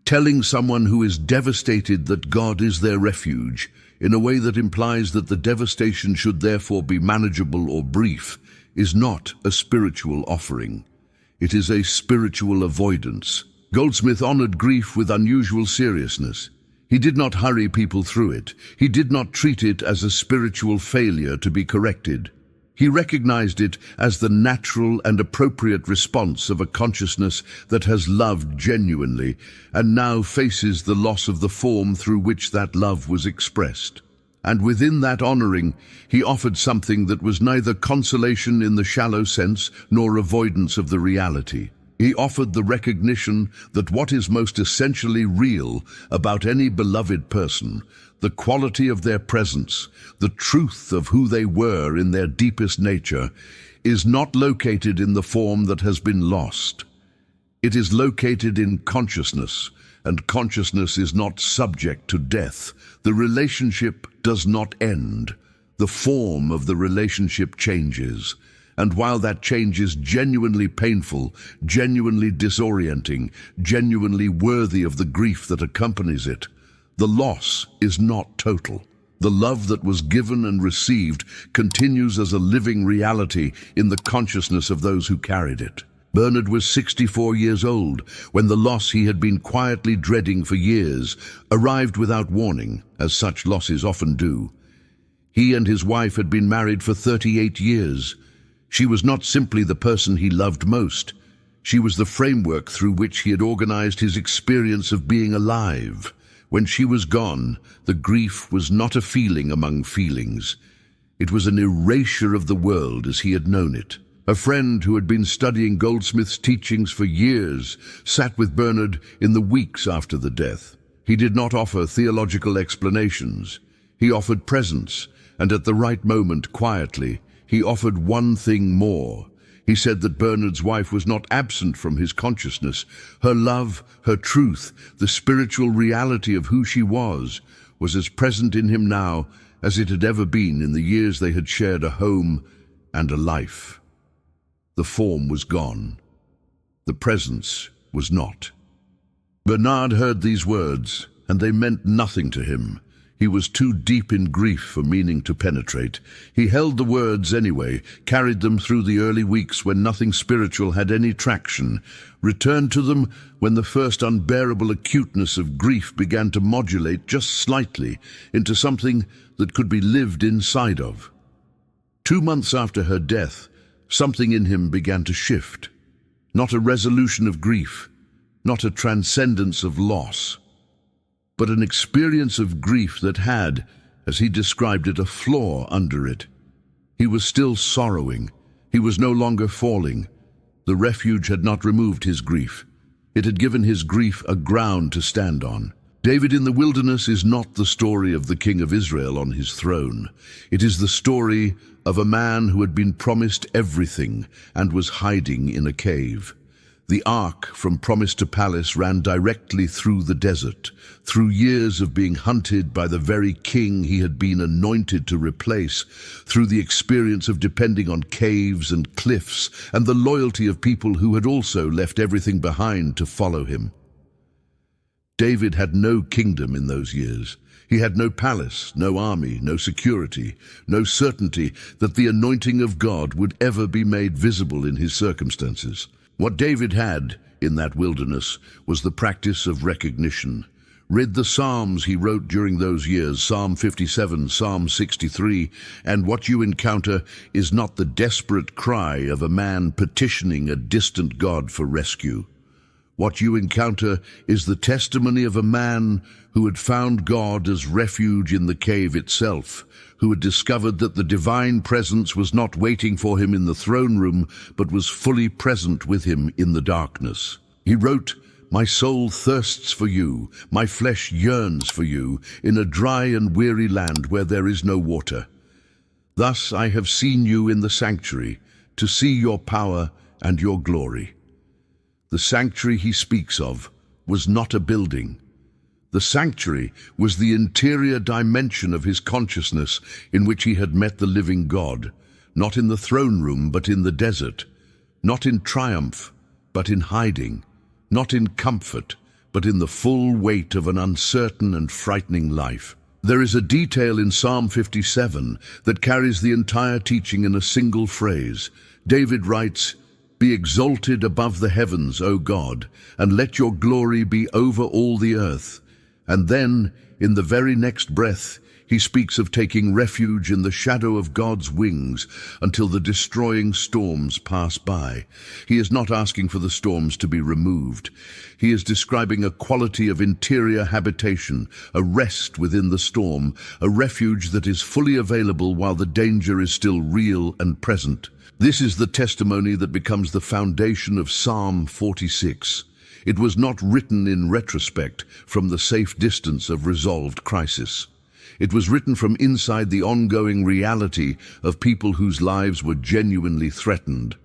Telling someone who is devastated that God is their refuge in a way that implies that the devastation should therefore be manageable or brief is not a spiritual offering. It is a spiritual avoidance. Goldsmith honored grief with unusual seriousness. He did not hurry people through it. He did not treat it as a spiritual failure to be corrected. He recognized it as the natural and appropriate response of a consciousness that has loved genuinely and now faces the loss of the form through which that love was expressed. And within that honoring, he offered something that was neither consolation in the shallow sense nor avoidance of the reality. He offered the recognition that what is most essentially real about any beloved person, the quality of their presence, the truth of who they were in their deepest nature, is not located in the form that has been lost. It is located in consciousness, and consciousness is not subject to death. The relationship does not end. The form of the relationship changes, and while that change is genuinely painful, genuinely disorienting, genuinely worthy of the grief that accompanies it, the loss is not total. The love that was given and received continues as a living reality in the consciousness of those who carried it. Bernard was 64 years old when the loss he had been quietly dreading for years arrived without warning, as such losses often do. He and his wife had been married for 38 years. She was not simply the person he loved most. She was the framework through which he had organized his experience of being alive. When she was gone, the grief was not a feeling among feelings. It was an erasure of the world as he had known it. A friend who had been studying Goldsmith's teachings for years sat with Bernard in the weeks after the death. He did not offer theological explanations. He offered presence, and at the right moment, quietly, he offered one thing more. He said that Bernard's wife was not absent from his consciousness. Her love, her truth, the spiritual reality of who she was as present in him now as it had ever been in the years they had shared a home and a life. The form was gone. The presence was not. Bernard heard these words, and they meant nothing to him. He was too deep in grief for meaning to penetrate. He held the words anyway, carried them through the early weeks when nothing spiritual had any traction, returned to them when the first unbearable acuteness of grief began to modulate just slightly into something that could be lived inside of. 2 months after her death, something in him began to shift. Not a resolution of grief, not a transcendence of loss, but an experience of grief that had, as he described it, a flaw under it. He was still sorrowing. He was no longer falling. The refuge had not removed his grief. It had given his grief a ground to stand on. David in the wilderness is not the story of the king of Israel on his throne. It is the story of a man who had been promised everything and was hiding in a cave. The ark from promise to palace ran directly through the desert, through years of being hunted by the very king he had been anointed to replace, through the experience of depending on caves and cliffs, and the loyalty of people who had also left everything behind to follow him. David had no kingdom in those years. He had no palace, no army, no security, no certainty that the anointing of God would ever be made visible in his circumstances. What David had in that wilderness was the practice of recognition. Read the Psalms he wrote during those years, Psalm 57, Psalm 63, and what you encounter is not the desperate cry of a man petitioning a distant God for rescue. What you encounter is the testimony of a man who had found God as refuge in the cave itself, who had discovered that the divine presence was not waiting for him in the throne room, but was fully present with him in the darkness. He wrote, "My soul thirsts for you, my flesh yearns for you, in a dry and weary land where there is no water. Thus I have seen you in the sanctuary, to see your power and your glory." The sanctuary he speaks of was not a building. The sanctuary was the interior dimension of his consciousness in which he had met the living God, not in the throne room but in the desert, not in triumph but in hiding, not in comfort but in the full weight of an uncertain and frightening life. There is a detail in Psalm 57 that carries the entire teaching in a single phrase. David writes, "Be exalted above the heavens, O God, and let your glory be over all the earth." And then, in the very next breath, he speaks of taking refuge in the shadow of God's wings until the destroying storms pass by. He is not asking for the storms to be removed. He is describing a quality of interior habitation, a rest within the storm, a refuge that is fully available while the danger is still real and present. This is the testimony that becomes the foundation of Psalm 46. It was not written in retrospect from the safe distance of resolved crisis. It was written from inside the ongoing reality of people whose lives were genuinely threatened.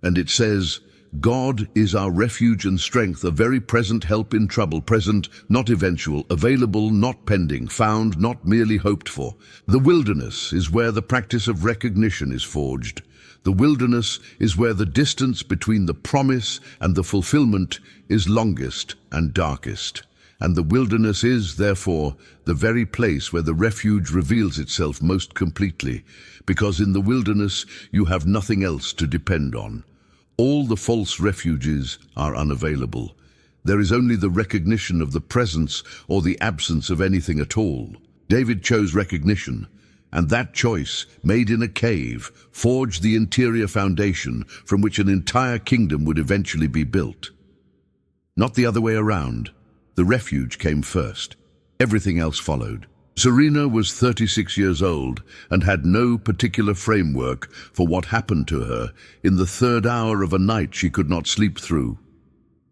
And it says, God is our refuge and strength, a very present help in trouble, present, not eventual, available, not pending, found, not merely hoped for. The wilderness is where the practice of recognition is forged. The wilderness is where the distance between the promise and the fulfillment is longest and darkest. And the wilderness is, therefore, the very place where the refuge reveals itself most completely, because in the wilderness you have nothing else to depend on. All the false refuges are unavailable. There is only the recognition of the presence or the absence of anything at all. David chose recognition, and that choice, made in a cave, forged the interior foundation from which an entire kingdom would eventually be built. Not the other way around. The refuge came first. Everything else followed. Serena was 36 years old and had no particular framework for what happened to her in the third hour of a night she could not sleep through.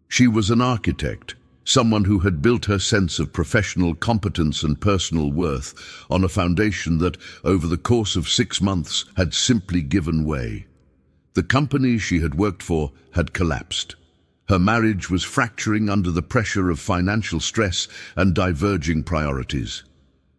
She was an architect, someone who had built her sense of professional competence and personal worth on a foundation that, over the course of 6 months, had simply given way. The company she had worked for had collapsed. Her marriage was fracturing under the pressure of financial stress and diverging priorities.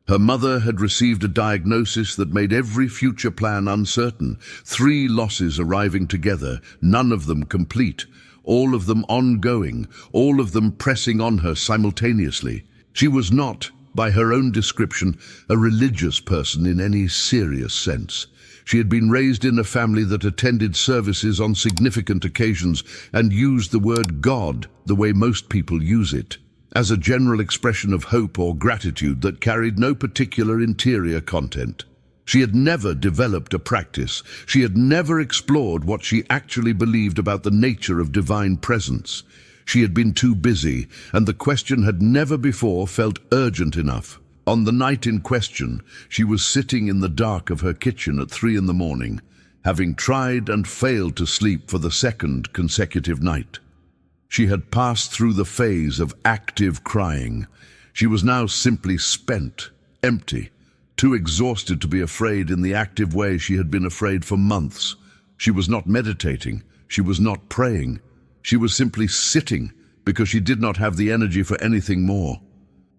Her mother had received a diagnosis that made every future plan uncertain. 3 losses arriving together, none of them complete, all of them ongoing, all of them pressing on her simultaneously. She was not, by her own description, a religious person in any serious sense. She had been raised in a family that attended services on significant occasions and used the word God the way most people use it, as a general expression of hope or gratitude that carried no particular interior content. She had never developed a practice. She had never explored what she actually believed about the nature of divine presence. She had been too busy, and the question had never before felt urgent enough. On the night in question, she was sitting in the dark of her kitchen at 3 a.m, having tried and failed to sleep for the 2nd consecutive night. She had passed through the phase of active crying. She was now simply spent, empty, too exhausted to be afraid in the active way she had been afraid for months. She was not meditating. She was not praying. She was simply sitting because she did not have the energy for anything more.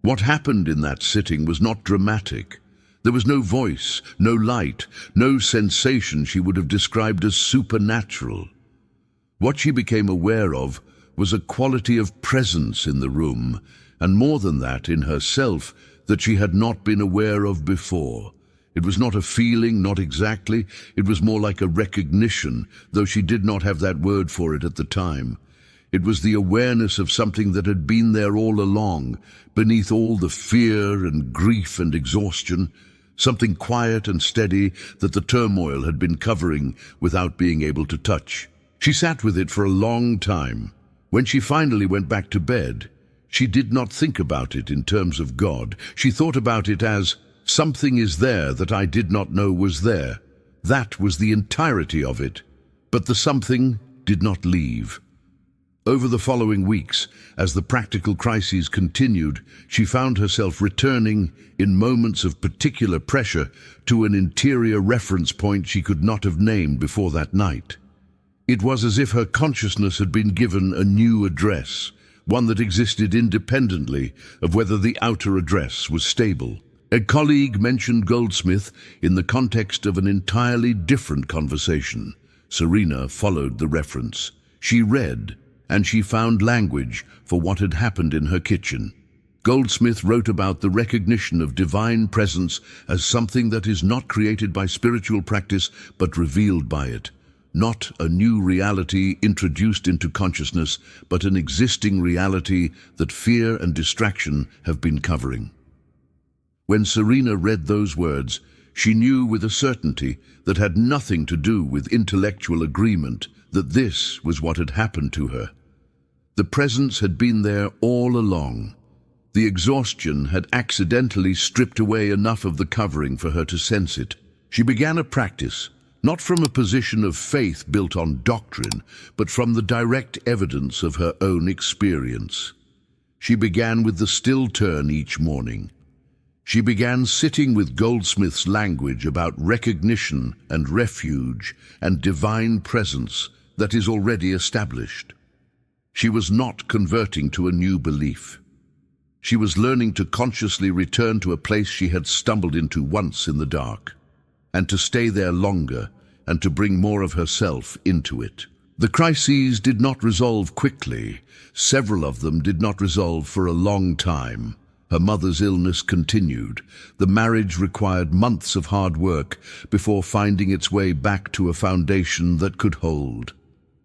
What happened in that sitting was not dramatic. There was no voice, no light, no sensation she would have described as supernatural. What she became aware of was a quality of presence in the room, and more than that, in herself, that she had not been aware of before. It was not a feeling, not exactly. It was more like a recognition, though she did not have that word for it at the time. It was the awareness of something that had been there all along, beneath all the fear and grief and exhaustion, something quiet and steady that the turmoil had been covering without being able to touch. She sat with it for a long time. When she finally went back to bed, she did not think about it in terms of God. She thought about it as, something is there that I did not know was there. That was the entirety of it. But the something did not leave. Over the following weeks, as the practical crises continued, she found herself returning, in moments of particular pressure, to an interior reference point she could not have named before that night. It was as if her consciousness had been given a new address, one that existed independently of whether the outer address was stable. A colleague mentioned Goldsmith in the context of an entirely different conversation. Serena followed the reference. She read, and she found language for what had happened in her kitchen. Goldsmith wrote about the recognition of divine presence as something that is not created by spiritual practice but revealed by it. Not a new reality introduced into consciousness, but an existing reality that fear and distraction have been covering. When Serena read those words, she knew with a certainty that had nothing to do with intellectual agreement that this was what had happened to her. The presence had been there all along. The exhaustion had accidentally stripped away enough of the covering for her to sense it. She began a practice, not from a position of faith built on doctrine, but from the direct evidence of her own experience. She began with the still turn each morning. She began sitting with Goldsmith's language about recognition and refuge and divine presence that is already established. She was not converting to a new belief. She was learning to consciously return to a place she had stumbled into once in the dark, and to stay there longer, and to bring more of herself into it. The crises did not resolve quickly. Several of them did not resolve for a long time. Her mother's illness continued. The marriage required months of hard work before finding its way back to a foundation that could hold.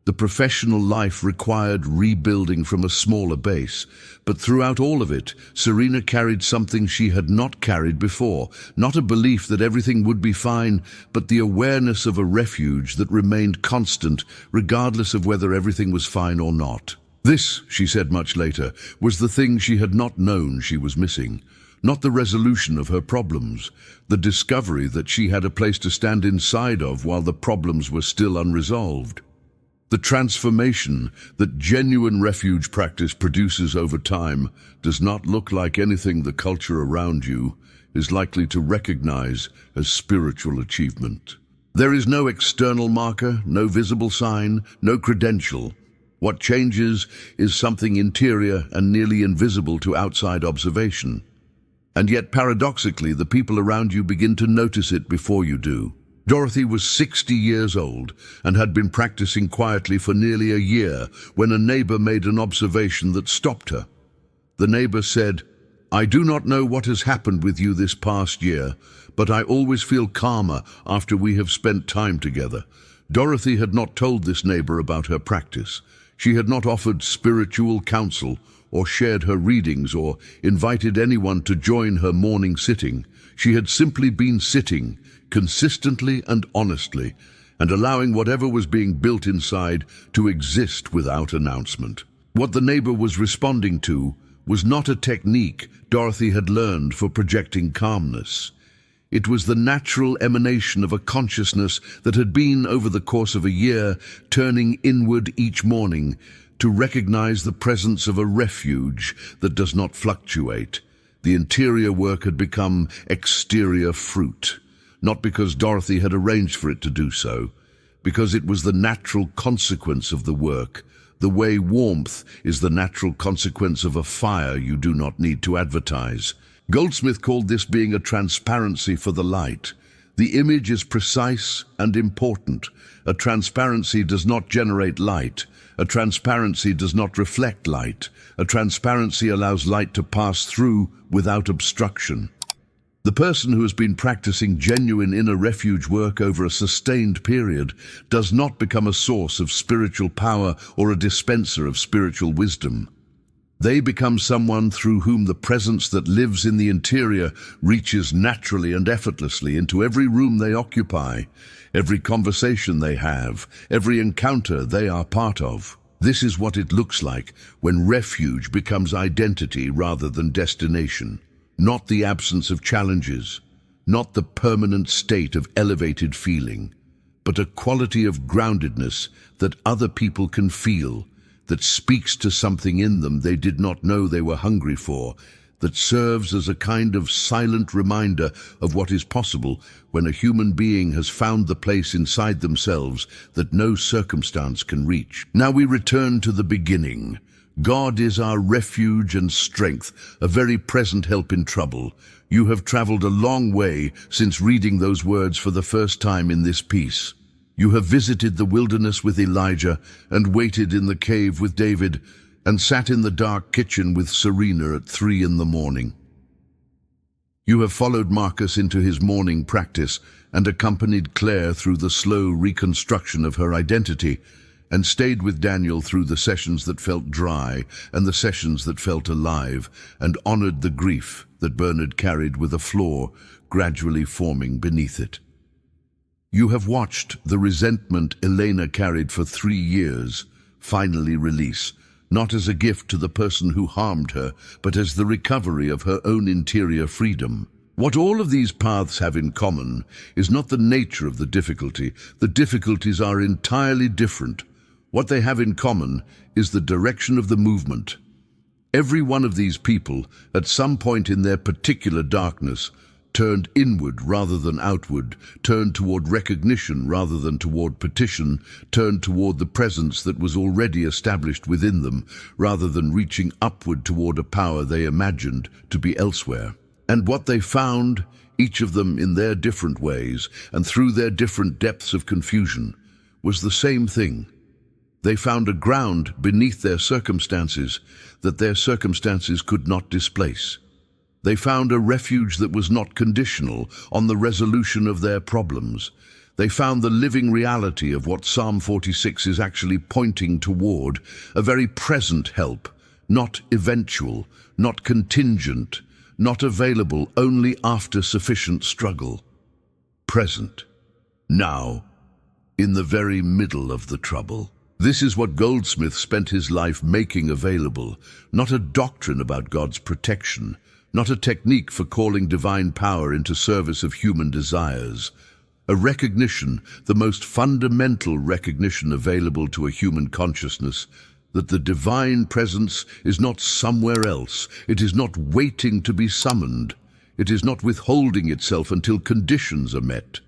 The professional life required rebuilding from a smaller base, but throughout all of it, Serena carried something she had not carried before, not a belief that everything would be fine, but the awareness of a refuge that remained constant, regardless of whether everything was fine or not. This, she said much later, was the thing she had not known she was missing. Not the resolution of her problems, the discovery that she had a place to stand inside of while the problems were still unresolved. The transformation that genuine refuge practice produces over time does not look like anything the culture around you is likely to recognize as spiritual achievement. There is no external marker, no visible sign, no credential. What changes is something interior and nearly invisible to outside observation. And yet, paradoxically, the people around you begin to notice it before you do. Dorothy was 60 years old and had been practicing quietly for nearly a year when a neighbor made an observation that stopped her. The neighbor said, "I do not know what has happened with you this past year, but I always feel calmer after we have spent time together." Dorothy had not told this neighbor about her practice. She had not offered spiritual counsel or shared her readings or invited anyone to join her morning sitting. She had simply been sitting, consistently and honestly, and allowing whatever was being built inside to exist without announcement. What the neighbor was responding to was not a technique Dorothy had learned for projecting calmness. It was the natural emanation of a consciousness that had been, over the course of a year, turning inward each morning to recognize the presence of a refuge that does not fluctuate. The interior work had become exterior fruit, not because Dorothy had arranged for it to do so, because it was the natural consequence of the work, the way warmth is the natural consequence of a fire you do not need to advertise. Goldsmith called this being a transparency for the light. The image is precise and important. A transparency does not generate light. A transparency does not reflect light. A transparency allows light to pass through without obstruction. The person who has been practicing genuine inner refuge work over a sustained period does not become a source of spiritual power or a dispenser of spiritual wisdom. They become someone through whom the presence that lives in the interior reaches naturally and effortlessly into every room they occupy, every conversation they have, every encounter they are part of. This is what it looks like when refuge becomes identity rather than destination. Not the absence of challenges, not the permanent state of elevated feeling, but a quality of groundedness that other people can feel, that speaks to something in them they did not know they were hungry for, that serves as a kind of silent reminder of what is possible when a human being has found the place inside themselves that no circumstance can reach. Now we return to the beginning. God is our refuge and strength, a very present help in trouble. You have traveled a long way since reading those words for the first time in this piece. You have visited the wilderness with Elijah and waited in the cave with David and sat in the dark kitchen with Serena at 3 in the morning. You have followed Marcus into his morning practice and accompanied Claire through the slow reconstruction of her identity, and stayed with Daniel through the sessions that felt dry and the sessions that felt alive, and honored the grief that Bernard carried with a flaw gradually forming beneath it. You have watched the resentment Elena carried for 3 years finally release, not as a gift to the person who harmed her, but as the recovery of her own interior freedom. What all of these paths have in common is not the nature of the difficulty. The difficulties are entirely different. What they have in common is the direction of the movement. Every one of these people, at some point in their particular darkness, turned inward rather than outward, turned toward recognition rather than toward petition, turned toward the presence that was already established within them, rather than reaching upward toward a power they imagined to be elsewhere. And what they found, each of them in their different ways and through their different depths of confusion, was the same thing. They found a ground beneath their circumstances that their circumstances could not displace. They found a refuge that was not conditional on the resolution of their problems. They found the living reality of what Psalm 46 is actually pointing toward, a very present help, not eventual, not contingent, not available only after sufficient struggle. Present, now, in the very middle of the trouble. This is what Goldsmith spent his life making available, not a doctrine about God's protection, not a technique for calling divine power into service of human desires, a recognition, the most fundamental recognition available to a human consciousness, that the divine presence is not somewhere else, it is not waiting to be summoned, it is not withholding itself until conditions are met.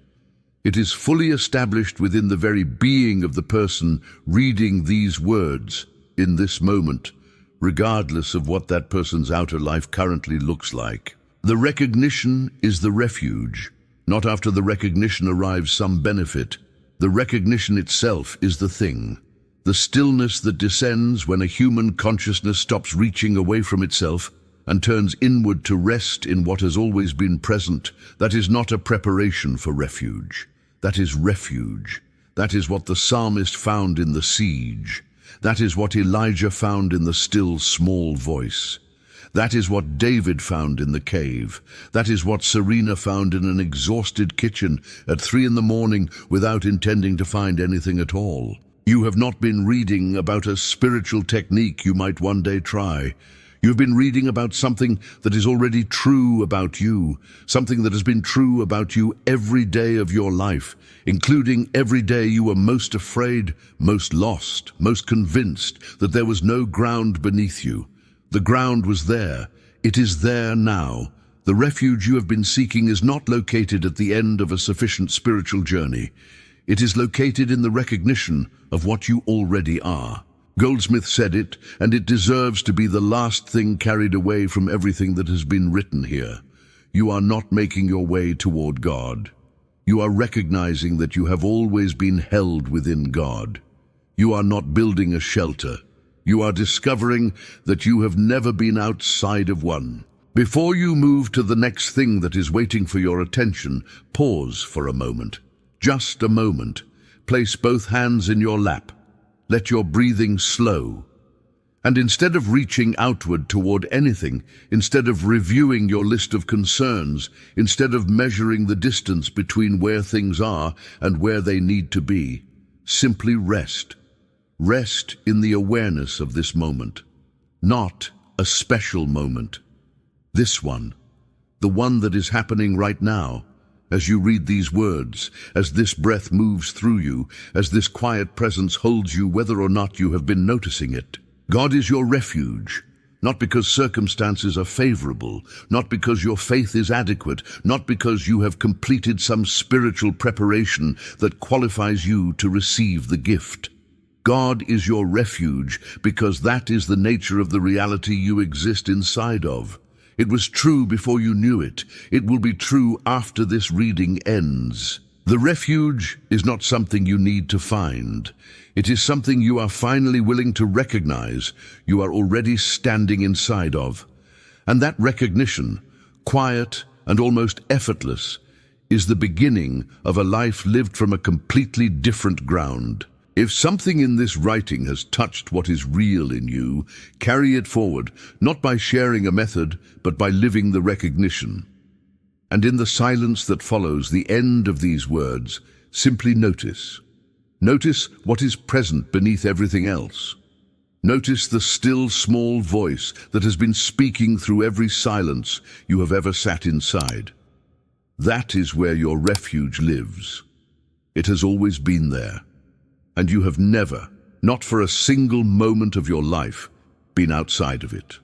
It is fully established within the very being of the person reading these words in this moment, regardless of what that person's outer life currently looks like. The recognition is the refuge. Not after the recognition arrives some benefit. The recognition itself is the thing. The stillness that descends when a human consciousness stops reaching away from itself and turns inward to rest in what has always been present, that is not a preparation for refuge. That is refuge. That is what the psalmist found in the siege. That is what Elijah found in the still small voice. That is what David found in the cave. That is what Serena found in an exhausted kitchen at 3 a.m. without intending to find anything at all. You have not been reading about a spiritual technique you might one day try. You've been reading about something that is already true about you, something that has been true about you every day of your life, including every day you were most afraid, most lost, most convinced that there was no ground beneath you. The ground was there. It is there now. The refuge you have been seeking is not located at the end of a sufficient spiritual journey. It is located in the recognition of what you already are. Goldsmith said it, and it deserves to be the last thing carried away from everything that has been written here. You are not making your way toward God. You are recognizing that you have always been held within God. You are not building a shelter. You are discovering that you have never been outside of one. Before you move to the next thing that is waiting for your attention, pause for a moment. Just a moment. Place both hands in your lap. Let your breathing slow. And instead of reaching outward toward anything, instead of reviewing your list of concerns, instead of measuring the distance between where things are and where they need to be, simply rest. Rest in the awareness of this moment. Not a special moment. This one. The one that is happening right now. As you read these words, as this breath moves through you, as this quiet presence holds you whether or not you have been noticing it. God is your refuge, not because circumstances are favorable, not because your faith is adequate, not because you have completed some spiritual preparation that qualifies you to receive the gift. God is your refuge because that is the nature of the reality you exist inside of. It was true before you knew it. It will be true after this reading ends. The refuge is not something you need to find. It is something you are finally willing to recognize you are already standing inside of. And that recognition, quiet and almost effortless, is the beginning of a life lived from a completely different ground. If something in this writing has touched what is real in you, carry it forward, not by sharing a method, but by living the recognition. And in the silence that follows the end of these words, simply notice. Notice what is present beneath everything else. Notice the still small voice that has been speaking through every silence you have ever sat inside. That is where your refuge lives. It has always been there. And you have never, not for a single moment of your life, been outside of it.